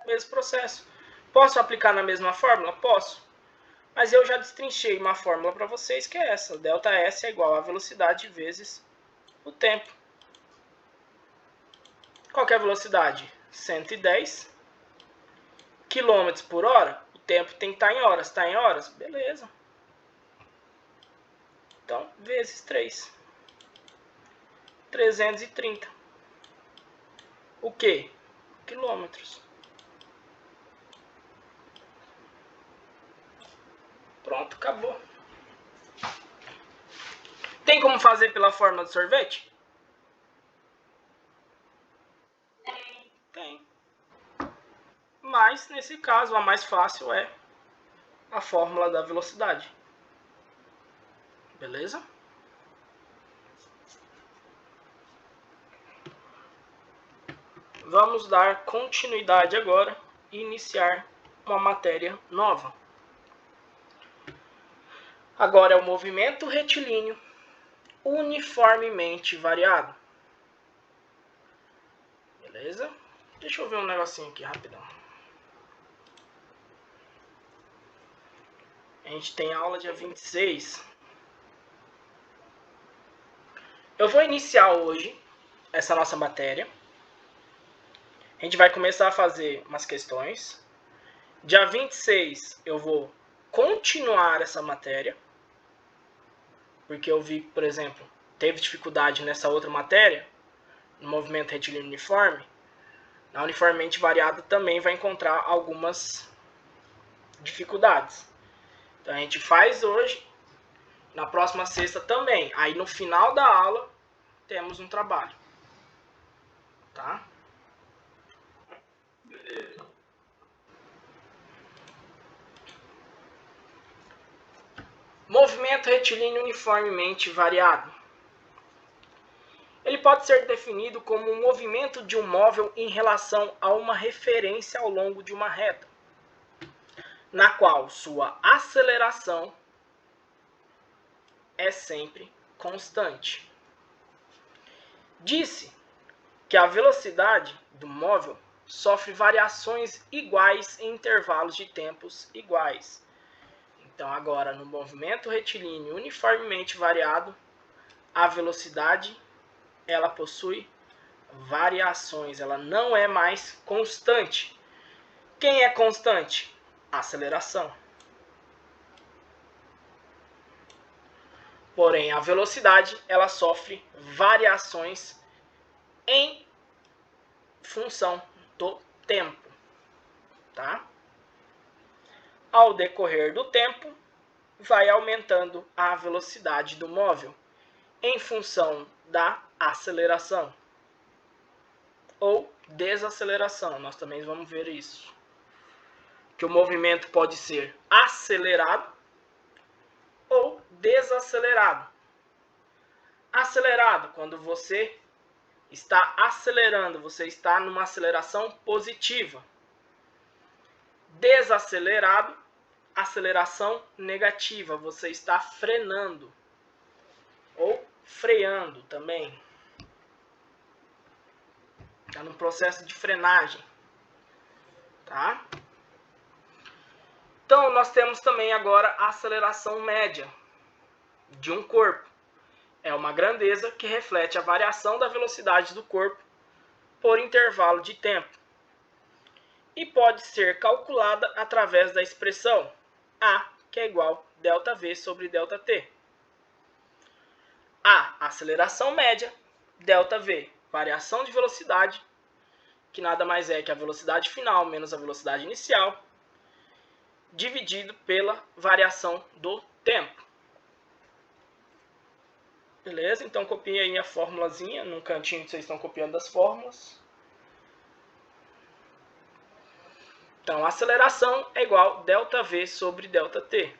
Mesmo processo. Posso aplicar na mesma fórmula? Posso. Mas eu já destrinchei uma fórmula para vocês que é essa. ΔS é igual a velocidade vezes o tempo. Qual que é a velocidade? 110 km por hora. O tempo tem que estar em horas. Está em horas? Beleza. Então, vezes 3. 330. O que? Quilômetros. Pronto, acabou. Tem como fazer pela fórmula de sorvete? Tem. Mas, nesse caso, a mais fácil é a fórmula da velocidade. Beleza? Vamos dar continuidade agora e iniciar uma matéria nova. Agora é o movimento retilíneo uniformemente variado. Beleza? Deixa eu ver um negocinho aqui rapidão. A gente tem aula dia 26. Eu vou iniciar hoje essa nossa matéria. A gente vai começar a fazer umas questões. Dia 26 eu vou continuar essa matéria. Porque eu vi, por exemplo, teve dificuldade nessa outra matéria, no movimento retilíneo uniforme. Na uniformemente variado também vai encontrar algumas dificuldades. Então a gente faz hoje, na próxima sexta também. Aí no final da aula temos um trabalho. Tá? Movimento retilíneo uniformemente variado. Ele pode ser definido como um movimento de um móvel em relação a uma referência ao longo de uma reta, na qual sua aceleração é sempre constante. Disse que a velocidade do móvel sofre variações iguais em intervalos de tempos iguais. Então, agora, no movimento retilíneo uniformemente variado, a velocidade ela possui variações, ela não é mais constante. Quem é constante? A aceleração. Porém, a velocidade ela sofre variações em função do tempo, tá? Ao decorrer do tempo, vai aumentando a velocidade do móvel em função da aceleração ou desaceleração. Nós também vamos ver isso. Que o movimento pode ser acelerado ou desacelerado. Acelerado, quando você está acelerando, você está numa aceleração positiva. Desacelerado, aceleração negativa, você está frenando ou freando também. Está num processo de frenagem, tá? Então nós temos também agora a aceleração média de um corpo. É uma grandeza que reflete a variação da velocidade do corpo por intervalo de tempo e pode ser calculada através da expressão A, que é igual a ΔV sobre ΔT. A, aceleração média, ΔV, variação de velocidade, que nada mais é que a velocidade final menos a velocidade inicial, dividido pela variação do tempo. Beleza? Então copiem aí a formulazinha, no cantinho que vocês estão copiando as fórmulas. Então, a aceleração é igual a ΔV sobre ΔT.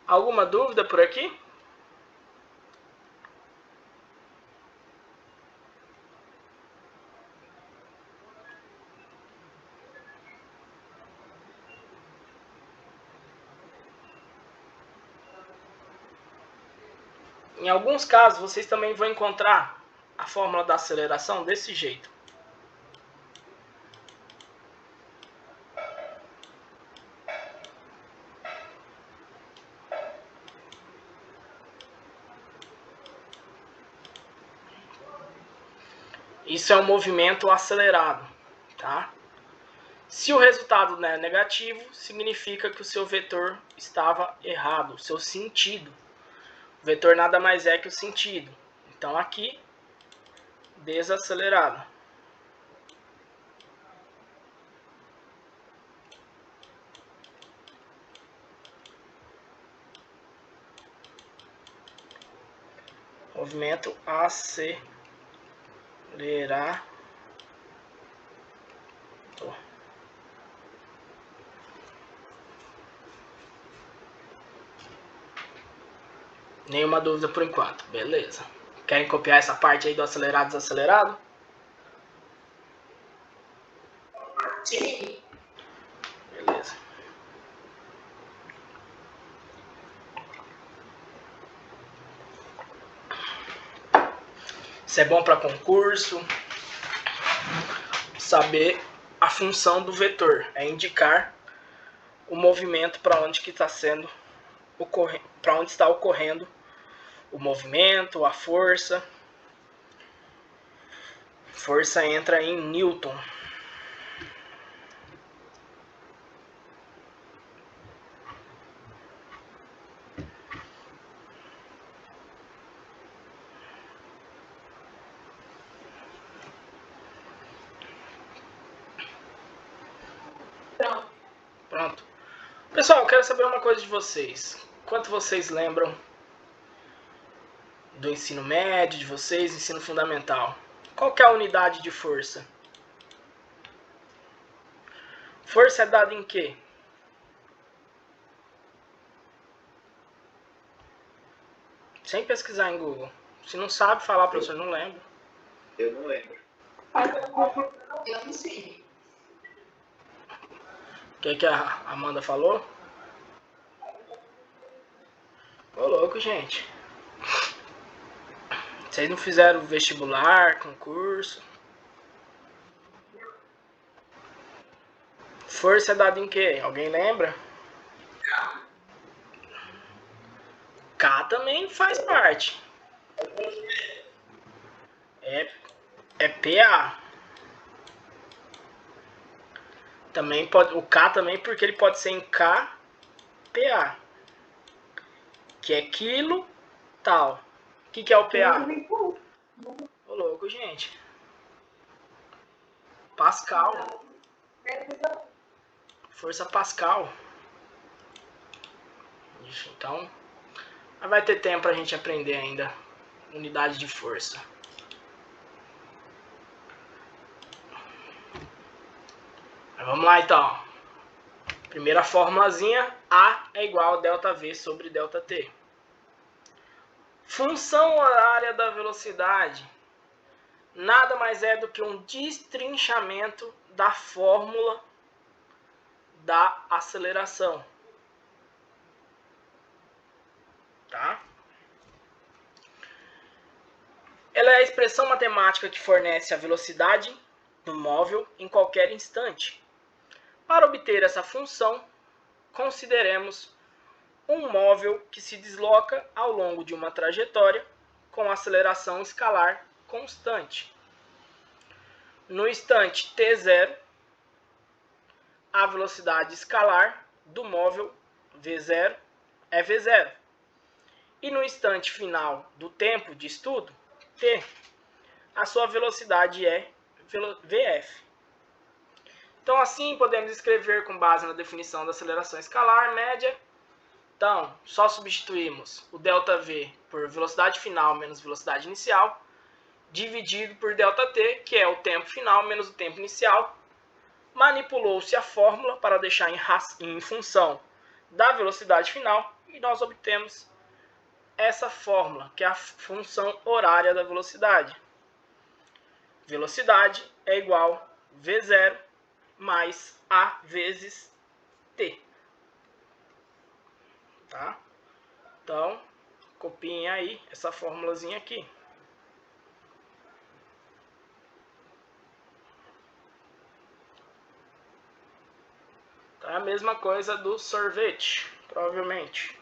Alguma dúvida por aqui? Em alguns casos, vocês também vão encontrar a fórmula da aceleração desse jeito. Isso é um movimento acelerado, tá? Se o resultado é negativo, significa que o seu vetor estava errado, o seu sentido. O vetor nada mais é que o sentido. Então aqui, desacelerado. Movimento acelerado. Nenhuma dúvida por enquanto, beleza. Querem copiar essa parte aí do acelerado e desacelerado? Sim. Beleza. Isso é bom para concurso. Saber a função do vetor é indicar o movimento para onde que está sendo para onde está ocorrendo o movimento, a força. Força entra em Newton. Pronto. Pessoal, eu quero saber uma coisa de vocês. Quanto vocês lembram do ensino médio de vocês, ensino fundamental? Qual que é a unidade de força? Força é dada em quê? Sem pesquisar em Google. Se não sabe falar, professor, não lembro. Eu não lembro. Eu não sei. O que a Amanda falou? Ô louco, gente. Vocês não fizeram vestibular, concurso? Força é dada em quê? Alguém lembra? K também faz parte. É PA. Também pode, o K também, porque ele pode ser em KPA. Que é quilo tal. O que é o PA? Ô louco, gente. Pascal. Força Pascal. Ixi, então, vai ter tempo pra gente aprender ainda. Unidade de força. Vamos lá então. Primeira formulazinha, A é igual a ΔV sobre ΔT. Função horária da velocidade nada mais é do que um destrinchamento da fórmula da aceleração. Tá? Ela é a expressão matemática que fornece a velocidade do móvel em qualquer instante. Para obter essa função, consideremos um móvel que se desloca ao longo de uma trajetória com aceleração escalar constante. No instante t0, a velocidade escalar do móvel v0 é v0. E no instante final do tempo de estudo, t, a sua velocidade é vf. Então assim podemos escrever com base na definição da aceleração escalar média. Então, só substituímos o ΔV por velocidade final menos velocidade inicial, dividido por ΔT, que é o tempo final menos o tempo inicial. Manipulou-se a fórmula para deixar em função da velocidade final e nós obtemos essa fórmula, que é a função horária da velocidade. Velocidade é igual a V0 mais A vezes T. Tá? Então, copiem aí essa formulazinha aqui. Tá? A mesma coisa do sorvete, provavelmente.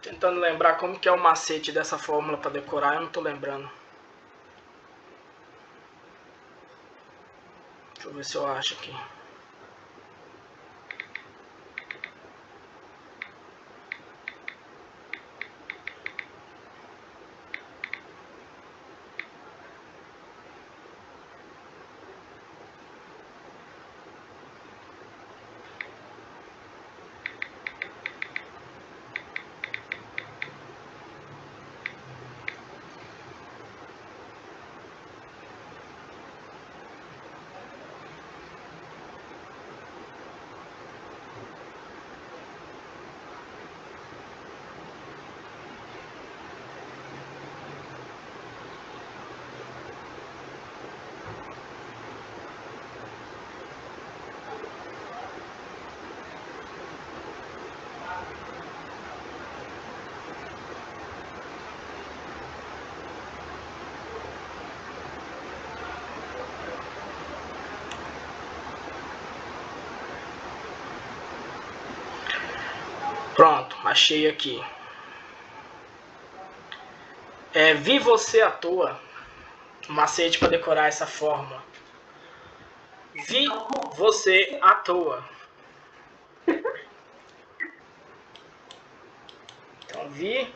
Tentando lembrar como que é o macete dessa fórmula para decorar, eu não estou lembrando. Deixa eu ver se eu acho aqui. Pronto, achei aqui. Vi você à toa. Macete para decorar essa fórmula. Vi você à toa. Então, vi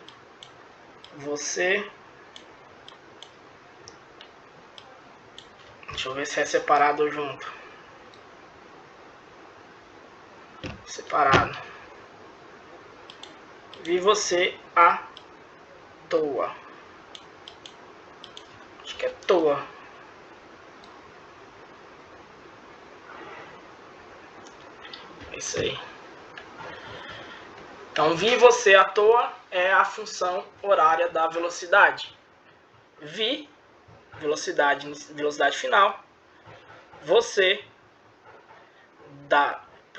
você. Deixa eu ver se é separado ou junto. Separado. Vi você à toa. Acho que é toa. É isso aí. Então, vi você à toa é a função horária da velocidade. Vi, velocidade final. Você,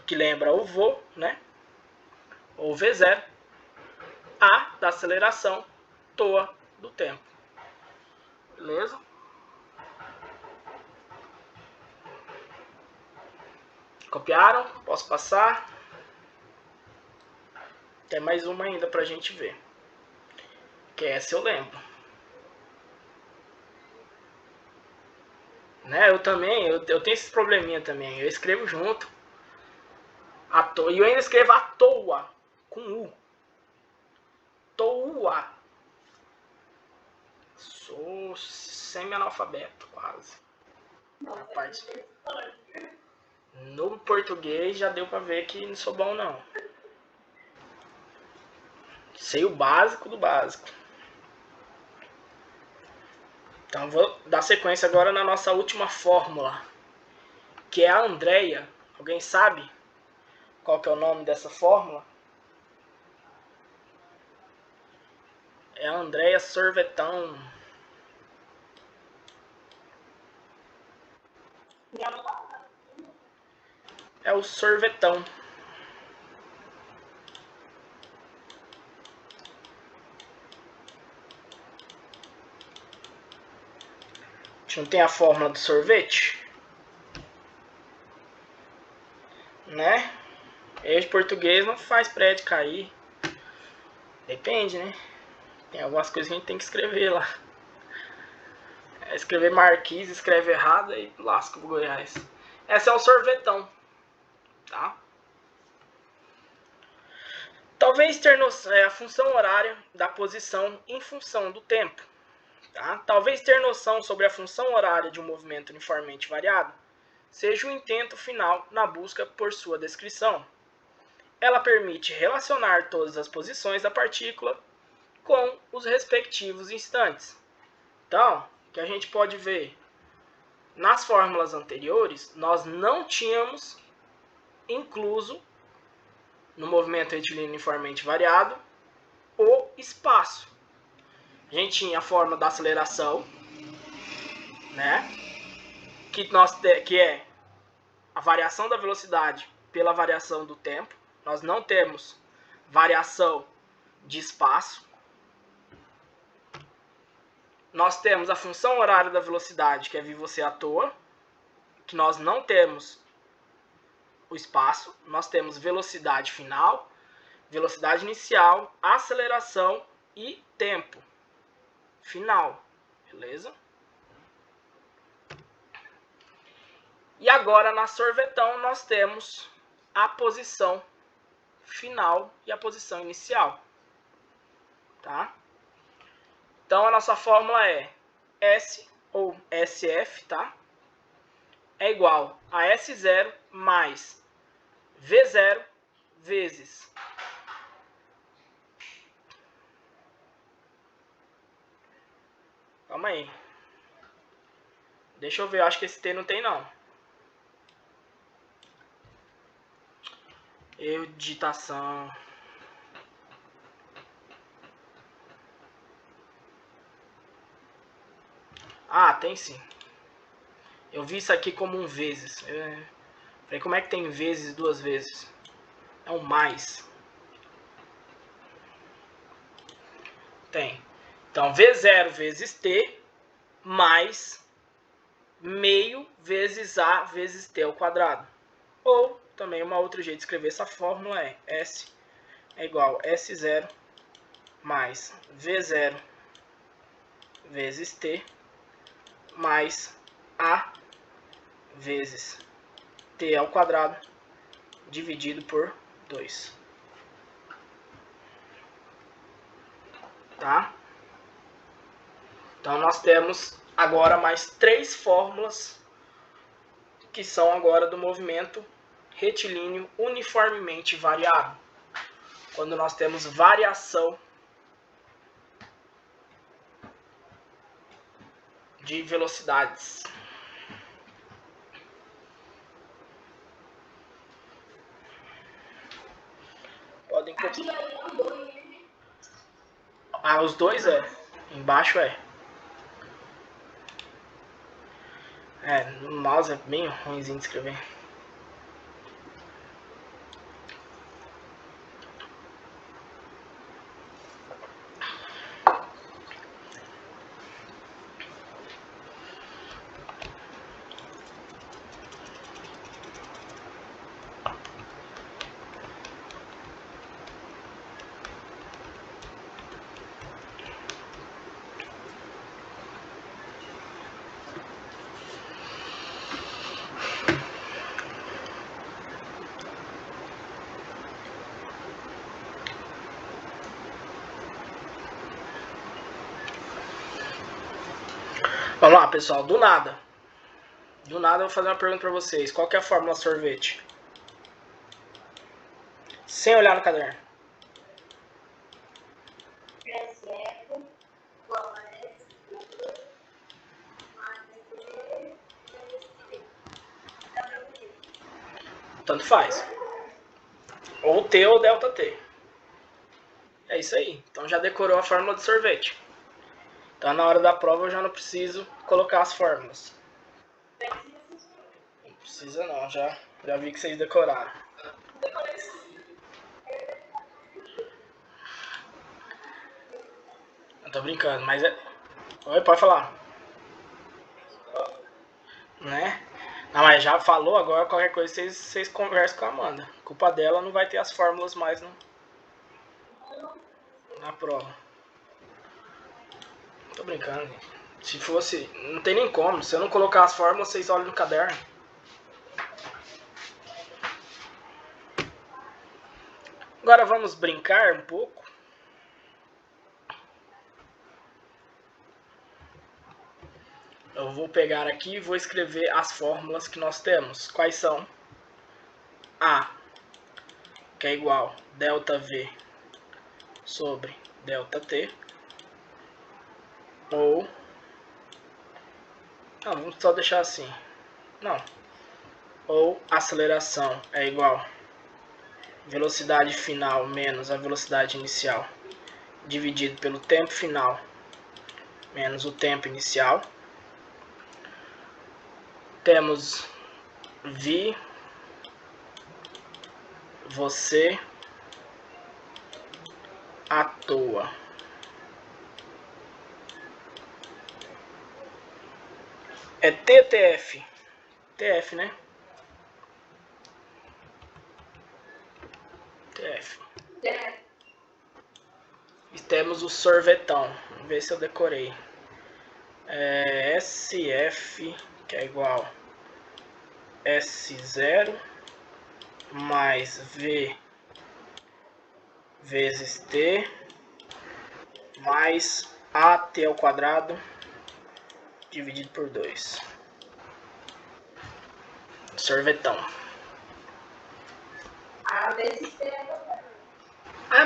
que lembra o voo, né? Ou V0. A, da aceleração. Toa, do tempo. Beleza? Copiaram? Posso passar? Tem mais uma ainda pra gente ver. Que essa eu lembro. Né? Eu também, eu tenho esses probleminha também. Eu escrevo junto. À toa. E eu ainda escrevo à toa. Com U. Toa. Sou semi-analfabeto, quase. Na parte. No português já deu pra ver que não sou bom não. Sei o básico do básico. Então vou dar sequência agora na nossa última fórmula, que é a Andrea. Alguém sabe qual que é o nome dessa fórmula? É a Andrea sorvetão. É o sorvetão. A gente não tem a fórmula do sorvete? Né? Erro de português não faz prédio cair. Depende, né? Tem algumas coisas que a gente tem que escrever lá. Escrever Marquise, escreve errado e lasca o Goiás. Esse é o sorvetão. Tá? Talvez ter noção, a função horária da posição em função do tempo. Tá? Talvez ter noção sobre a função horária de um movimento uniformemente variado seja o intento final na busca por sua descrição. Ela permite relacionar todas as posições da partícula com os respectivos instantes. Então, o que a gente pode ver nas fórmulas anteriores, nós não tínhamos incluso no movimento retilíneo uniformemente variado o espaço. A gente tinha a forma da aceleração, né? Que é a variação da velocidade pela variação do tempo. Nós não temos variação de espaço. Nós temos a função horária da velocidade, que é vir você à toa, que nós não temos o espaço. Nós temos velocidade final, velocidade inicial, aceleração e tempo final. Beleza? E agora na sorvetão nós temos a posição final e a posição inicial. Tá? Então a nossa fórmula é S ou SF, tá? É igual a S0 mais V0 vezes calma aí. Deixa eu ver, eu acho que esse T não tem não. Erro de digitação. Ah, tem sim. Eu vi isso aqui como um vezes. Falei, como é que tem vezes duas vezes? É um mais. Tem. Então, V0 vezes T mais meio vezes A vezes T ao quadrado. Ou, também, uma outra jeito de escrever essa fórmula é S é igual a S0 mais V0 vezes T mais A vezes T ao quadrado dividido por 2. Tá? Então nós temos agora mais 3 fórmulas que são agora do movimento retilíneo uniformemente variado. Quando nós temos variação de velocidades. Podem continuar. Ah, os dois é. Embaixo é. No mouse é bem ruimzinho de escrever. Vamos lá, pessoal, do nada. Do nada eu vou fazer uma pergunta para vocês. Qual que é a fórmula sorvete? Sem olhar no caderno. Tanto faz. Ou T ou ΔT. É isso aí. Então já decorou a fórmula de sorvete. Então na hora da prova eu já não preciso colocar as fórmulas. Não precisa não, já vi que vocês decoraram. Eu tô brincando, mas é... Oi, pode falar. Né? Não, mas já falou, agora qualquer coisa vocês conversam com a Amanda. Culpa dela, não vai ter as fórmulas mais na prova. Tô brincando, gente. Se fosse, não tem nem como. Se eu não colocar as fórmulas, vocês olham no caderno. Agora vamos brincar um pouco. Eu vou pegar aqui e vou escrever as fórmulas que nós temos. Quais são? A, que é igual ΔV sobre ΔT. Ou... Não, vamos só deixar assim. Não. Ou aceleração é igual velocidade final menos a velocidade inicial dividido pelo tempo final menos o tempo inicial. Temos vi, você, à toa. É TTF. TF, né? TF. E temos o sorvetão. Vamos ver se eu decorei. É SF, que é igual S0 mais V vezes T mais AT ao quadrado dividido por 2. Sorvetão.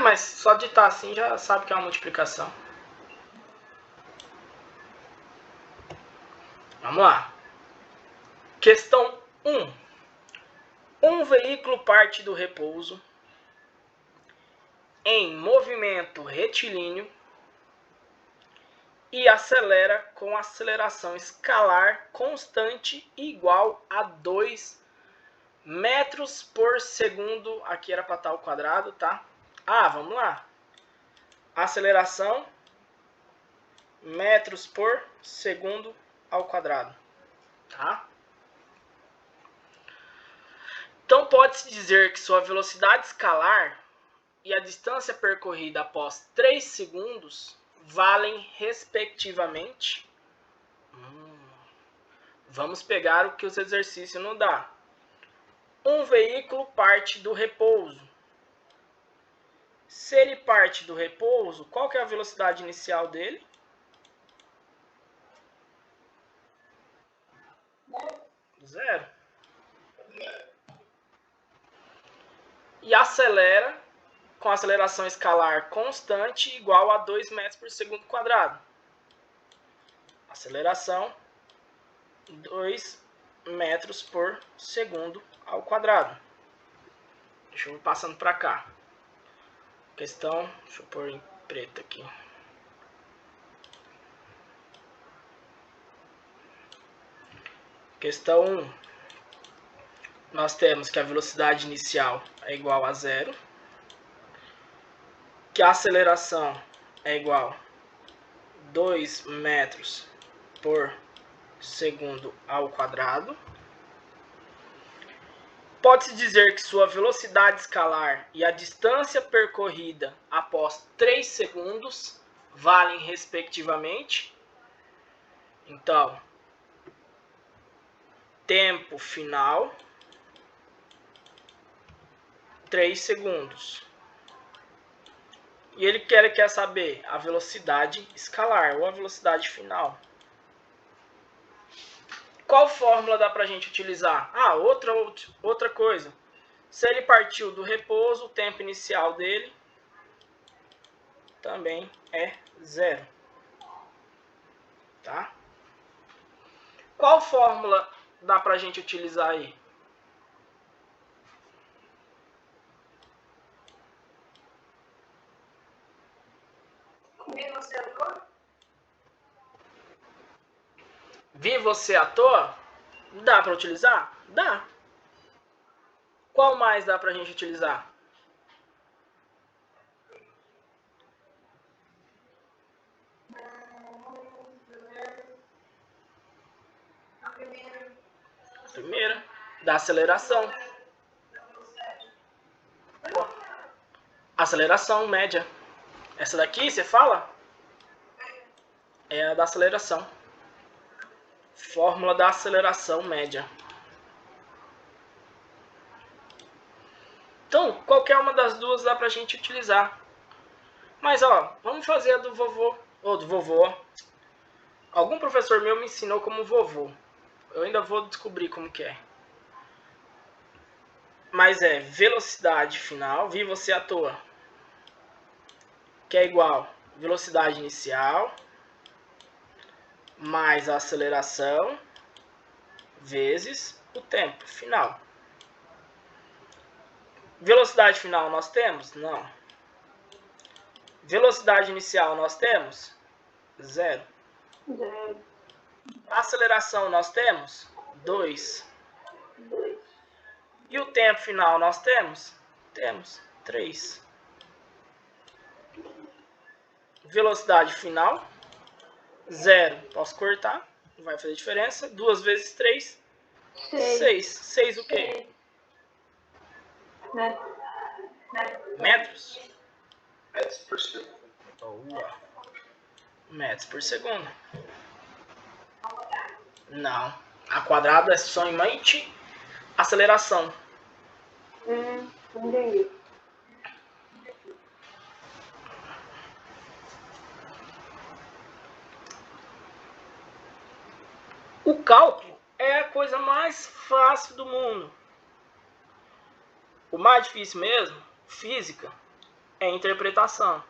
Mas só digitar assim já sabe que é uma multiplicação. Vamos lá. Questão 1. Um veículo parte do repouso em movimento retilíneo e acelera com aceleração escalar constante igual a 2 metros por segundo. Aqui era para estar ao quadrado, tá? Vamos lá. Aceleração metros por segundo ao quadrado, tá? Então pode-se dizer que sua velocidade escalar e a distância percorrida após 3 segundos valem respectivamente. Vamos pegar o que os exercícios nos dão. Um veículo parte do repouso. Se ele parte do repouso, qual que é a velocidade inicial dele? 0. E acelera com aceleração escalar constante igual a 2 metros por segundo quadrado. Aceleração 2 metros por segundo ao quadrado. Deixa eu ir passando para cá. Questão, deixa eu pôr em preto aqui. Questão 1. Nós temos que a velocidade inicial é igual a 0. Que a aceleração é igual a 2 metros por segundo ao quadrado. Pode-se dizer que sua velocidade escalar e a distância percorrida após 3 segundos valem respectivamente. Então, tempo final, 3 segundos. E ele quer saber a velocidade escalar ou a velocidade final. Qual fórmula dá pra gente utilizar? Ah, outra coisa. Se ele partiu do repouso, o tempo inicial dele também é 0. Tá? Qual fórmula dá pra gente utilizar aí? Vi você à toa? Vi você à toa? Dá pra utilizar? Dá. Qual mais dá pra gente utilizar? A primeira. Primeira, da aceleração. Aceleração média. Essa daqui, você fala? É a da aceleração. Fórmula da aceleração média. Então, qualquer uma das duas dá pra gente utilizar. Mas, ó, vamos fazer a do vovô. Ou do vovô. Algum professor meu me ensinou como vovô. Eu ainda vou descobrir como que é. Mas é velocidade final, vi você à toa, que é igual velocidade inicial mais a aceleração vezes o tempo final. Velocidade final nós temos? Não. Velocidade inicial nós temos? 0. 0. Aceleração nós temos? 2. E o tempo final nós temos? Temos 3. Velocidade final, 0. Posso cortar, não vai fazer diferença. 2 vezes 3, 6. 6 o quê? Metros? Metros por segundo. Boa. Metros por segundo. Não. A quadrado é somente aceleração. Entendi. O cálculo é a coisa mais fácil do mundo. O mais difícil mesmo, física, é interpretação.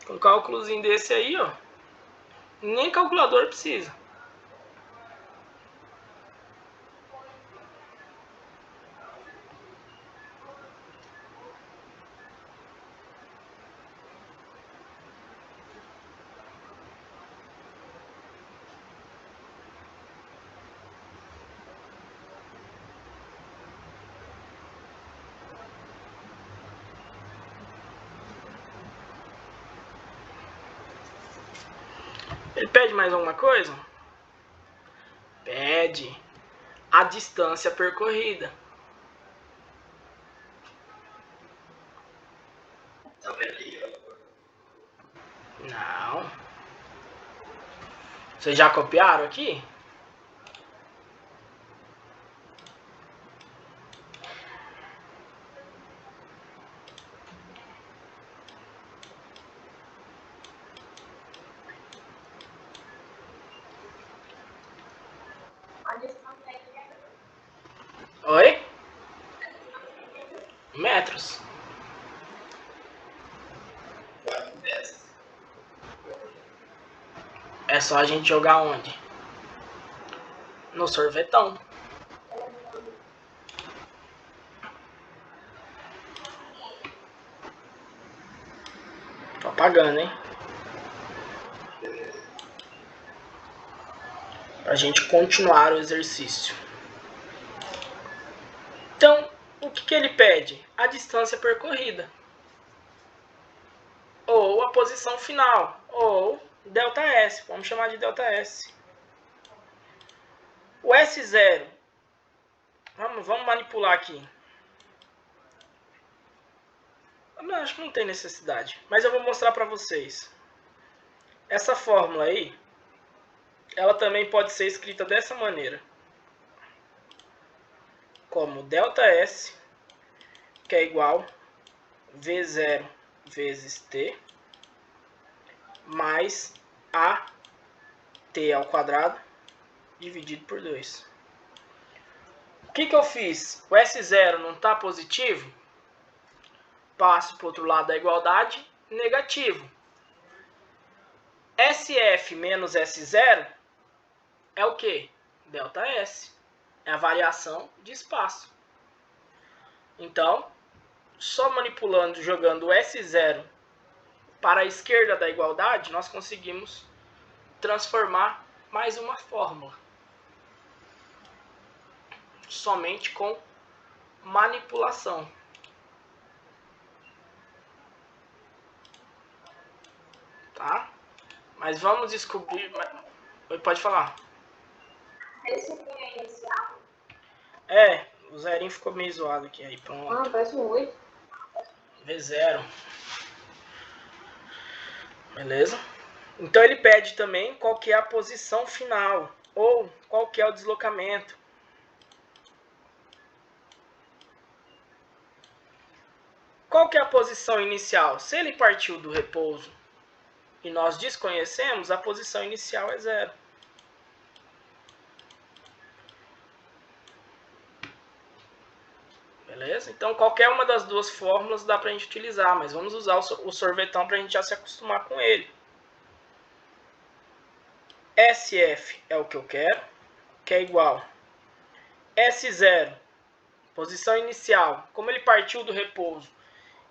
Com um cálculozinho desse aí, ó, nem calculador precisa. Ele pede mais alguma coisa? Pede a distância percorrida. Tá vendo ali? Não. Vocês já copiaram aqui? A distância é Oi? Metros. 4 metros. É só a gente jogar onde? No sorvetão. Tô apagando, hein? Pra gente continuar o exercício. Então, o que ele pede? A distância percorrida. Ou a posição final. Ou ΔS. Vamos chamar de ΔS. O S0. Vamos manipular aqui. Não, acho que não tem necessidade. Mas eu vou mostrar para vocês. Essa fórmula aí, ela também pode ser escrita dessa maneira. como ΔS, que é igual V0 vezes T, mais AT ao quadrado, dividido por 2. O que eu fiz? O S0 não está positivo? Passo para o outro lado da igualdade, negativo. SF menos S0 é o quê? ΔS. É a variação de espaço. Então, só manipulando, jogando o S0 para a esquerda da igualdade, nós conseguimos transformar mais uma fórmula. Somente com manipulação. Tá? Mas vamos descobrir... Pode falar. Esse aqui é inicial? É, o zerinho ficou meio zoado aqui. Aí, pronto. Ah, parece um 8. V0. Beleza? Então ele pede também qual que é a posição final. Ou qual que é o deslocamento. Qual que é a posição inicial? Se ele partiu do repouso e nós desconhecemos, a posição inicial é 0. Beleza? Então qualquer uma das duas fórmulas dá para a gente utilizar, mas vamos usar o sorvetão para a gente já se acostumar com ele. SF é o que eu quero, que é igual S0, posição inicial. Como ele partiu do repouso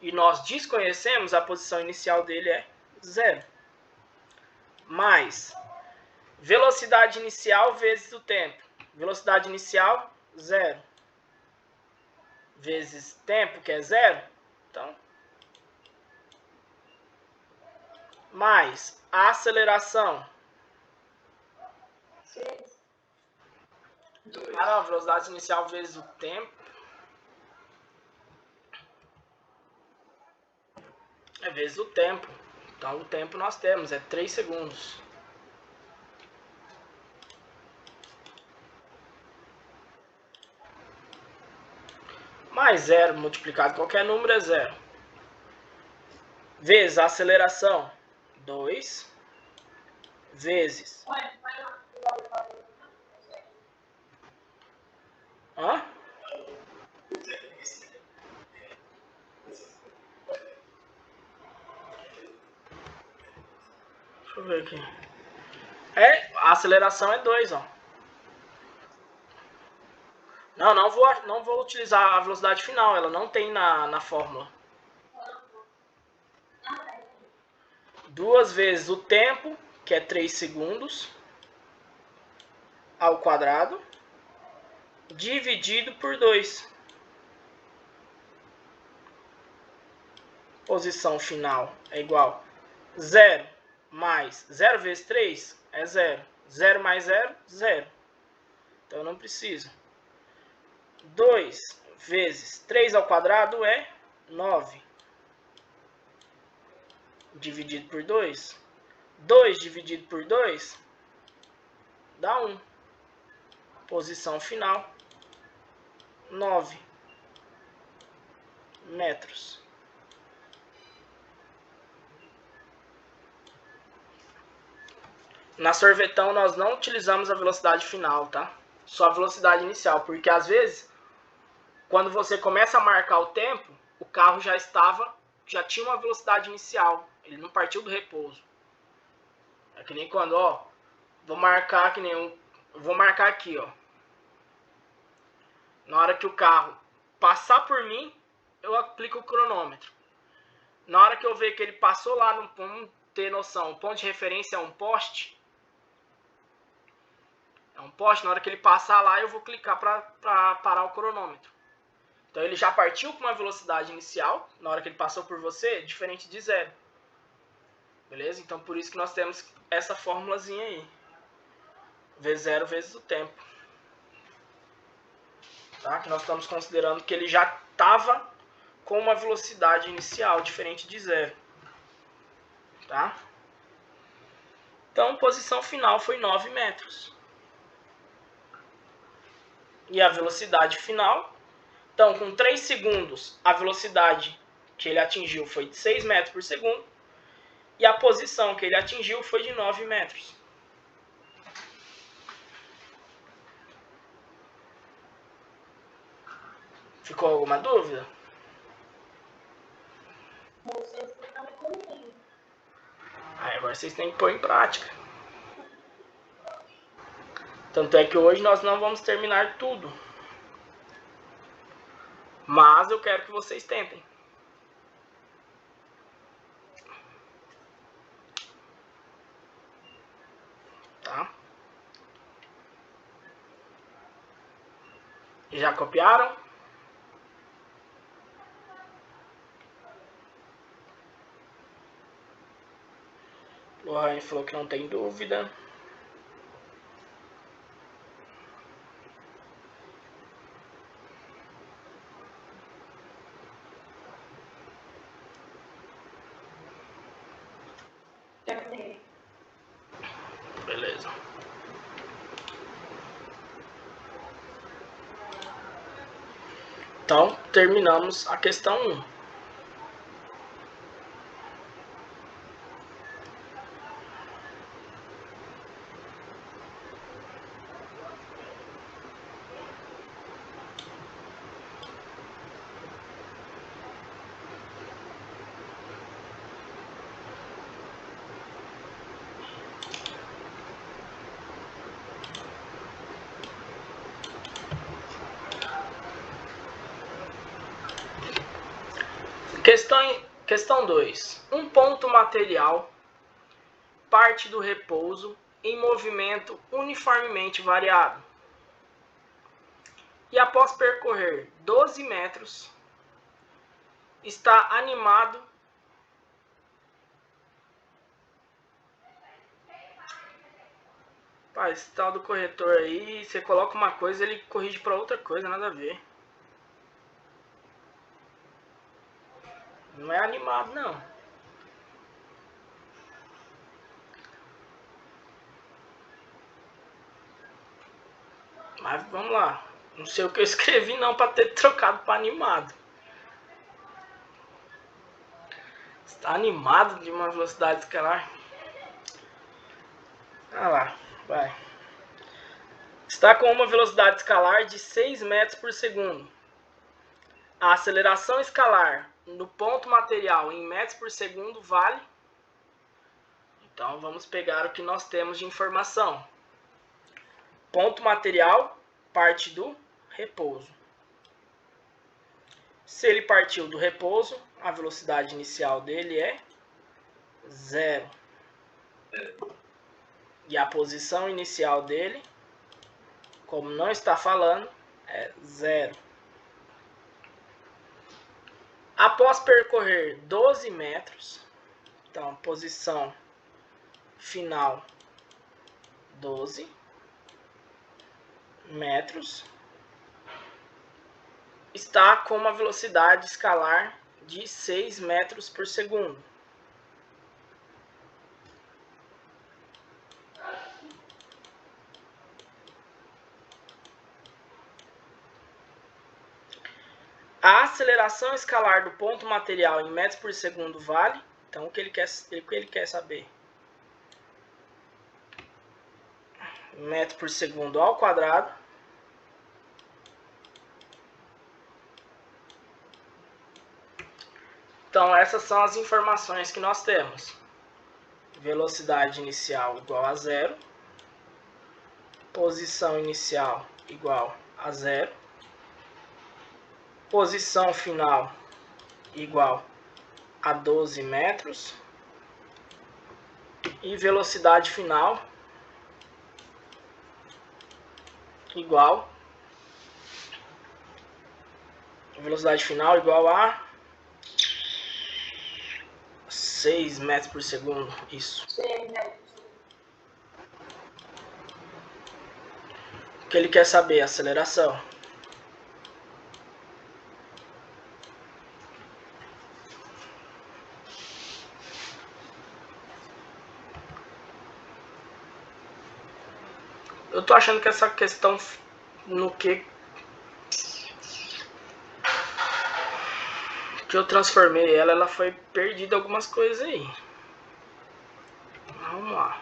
e nós desconhecemos, a posição inicial dele é 0. Mais velocidade inicial vezes o tempo. Velocidade inicial, 0. Vezes tempo, que é 0. Então, mais a aceleração. Ah, não, velocidade inicial vezes o tempo. É vezes o tempo. Então, o tempo nós temos, é 3 segundos. Mais 0 multiplicado qualquer número é 0. Vezes a aceleração, 2. Vezes... Hã? Deixa eu ver aqui. A aceleração é 2, ó. Não vou utilizar a velocidade final, ela não tem na fórmula. 2 vezes o tempo, que é 3 segundos, ao quadrado, dividido por 2. Posição final é igual a 0 mais 0 vezes 3 é 0. 0 mais 0, 0. Então eu não preciso. 2 vezes 3 ao quadrado é 9. Dividido por 2. 2 dividido por 2 dá 1. Posição final, 9 metros. Na sorvetão nós não utilizamos a velocidade final, tá? Só a velocidade inicial, porque às vezes, quando você começa a marcar o tempo, o carro já tinha uma velocidade inicial, ele não partiu do repouso. É que nem quando, ó, vou marcar aqui, ó. Na hora que o carro passar por mim, eu aplico o cronômetro. Na hora que eu ver que ele passou lá, vamos ter noção, o ponto de referência é um poste. Na hora que ele passar lá, eu vou clicar para parar o cronômetro. Então ele já partiu com uma velocidade inicial, na hora que ele passou por você, diferente de 0. Beleza? Então por isso que nós temos essa formulazinha aí. V0 vezes o tempo. Tá? Que nós estamos considerando que ele já estava com uma velocidade inicial diferente de 0. Tá? Então, posição final foi 9 metros. E a velocidade final Então, com 3 segundos, a velocidade que ele atingiu foi de 6 metros por segundo. E a posição que ele atingiu foi de 9 metros. Ficou alguma dúvida? Agora vocês têm que pôr em prática. Tanto é que hoje nós não vamos terminar tudo. Mas eu quero que vocês tentem. Tá? Já copiaram? O Ryan falou que não tem dúvida. Beleza. Então, terminamos a questão 1. Questão 2. Um ponto material parte do repouso em movimento uniformemente variado. E após percorrer 12 metros, está animado esse tal do corretor aí, você coloca uma coisa, ele corrige para outra coisa, nada a ver. Não é animado, não. Mas vamos lá. Não sei o que eu escrevi não para ter trocado para animado. Está animado de uma velocidade escalar. Ah lá, vai. Está com uma velocidade escalar de 6 metros por segundo. A aceleração escalar no ponto material em metros por segundo vale. Então vamos pegar o que nós temos de informação. Ponto material parte do repouso. Se ele partiu do repouso, a velocidade inicial dele é 0. E a posição inicial dele, como não está falando, é 0. Após percorrer 12 metros, então posição final 12 metros, está com uma velocidade escalar de 6 metros por segundo. A aceleração escalar do ponto material em metros por segundo vale. Então, o que ele quer saber? Metro por segundo ao quadrado. Então, essas são as informações que nós temos. Velocidade inicial igual a 0. Posição inicial igual a 0. Posição final igual a 12 metros. E velocidade final igual a 6 metros por segundo. Isso. O que ele quer saber? A aceleração. Eu tô achando que essa questão no que que eu transformei ela, ela foi perdida algumas coisas aí. Vamos lá.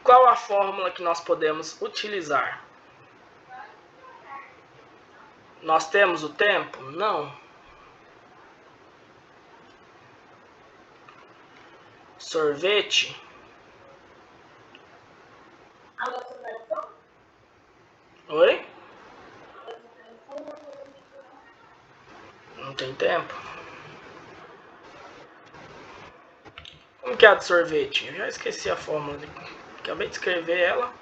Qual a fórmula que nós podemos utilizar? Nós temos o tempo? Não. Sorvete? Oi? Não tem tempo. Como que é a de sorvete? Eu já esqueci a fórmula. Acabei de escrever ela.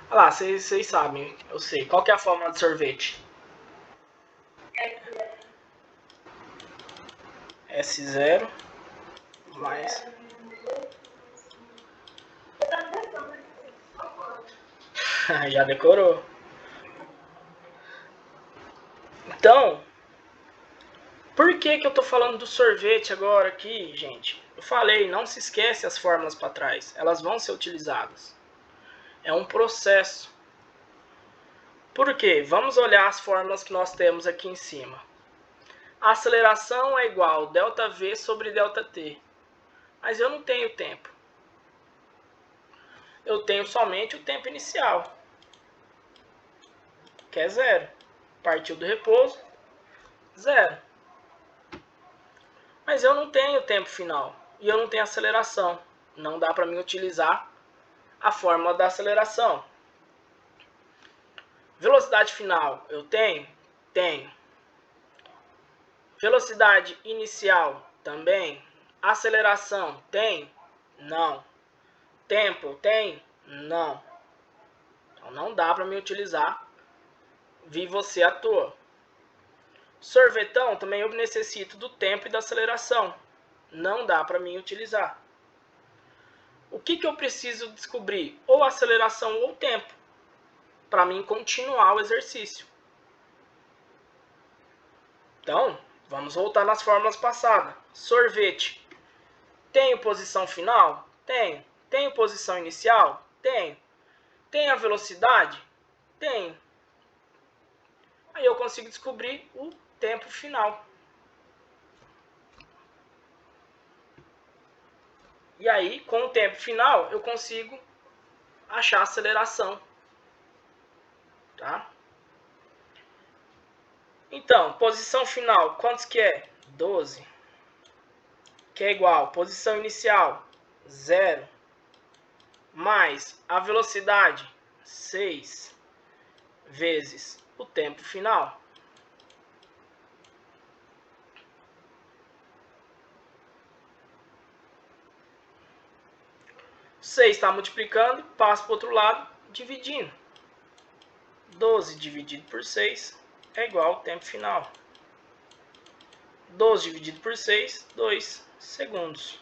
Olha lá, vocês sabem. Eu sei. Qual que é a fórmula de sorvete? S0 mais... Já decorou. Então, por que eu tô falando do sorvete agora aqui, gente? Eu falei, não se esquece as fórmulas para trás. Elas vão ser utilizadas. É um processo. Por quê? Vamos olhar as fórmulas que nós temos aqui em cima. A aceleração é igual a ΔV sobre ΔT. Mas eu não tenho tempo. Eu tenho somente o tempo inicial, que é 0. Partiu do repouso, 0. Mas eu não tenho tempo final. E eu não tenho aceleração. Não dá para mim utilizar a fórmula da aceleração. Velocidade final, eu tenho? Tenho. Velocidade inicial, também. Aceleração, tem? Não. Tempo, tem? Não. Então não dá para me utilizar. Vi você à toa. Sorvetão, também eu necessito do tempo e da aceleração. Não dá para mim utilizar. O que eu preciso descobrir? Ou aceleração ou tempo. Para mim continuar o exercício. Então, vamos voltar nas fórmulas passadas. Sorvete. Tenho posição final? Tenho. Tenho posição inicial? Tenho. Tenho a velocidade? Tenho. Aí eu consigo descobrir o tempo final. E aí, com o tempo final, eu consigo achar a aceleração. Tá? Então, posição final, quantos que é? 12. Que é igual, posição inicial, 0. Mais a velocidade, 6. Vezes o tempo final. Seis está multiplicando, passa para o outro lado, dividindo. 12 dividido por 6 é igual ao tempo final. 12 dividido por 6, 2 segundos.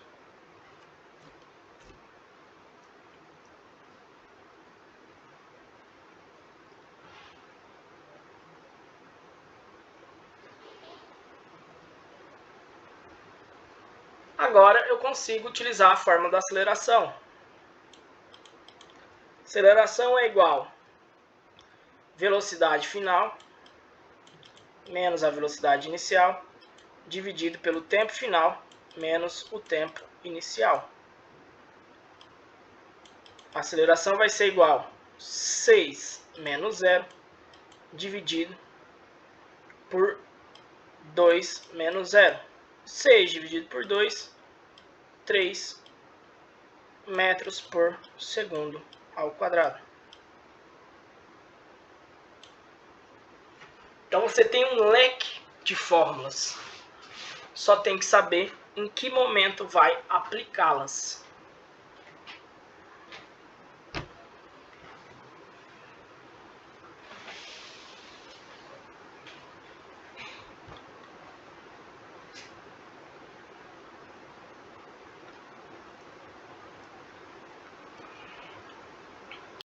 Agora eu consigo utilizar a fórmula da aceleração. Aceleração é igual a velocidade final menos a velocidade inicial dividido pelo tempo final menos o tempo inicial. A aceleração vai ser igual a 6 menos 0 dividido por 2 menos 0. 6 dividido por 2, 3 metros por segundo ao quadrado. Então você tem um leque de fórmulas. Só tem que saber em que momento vai aplicá-las.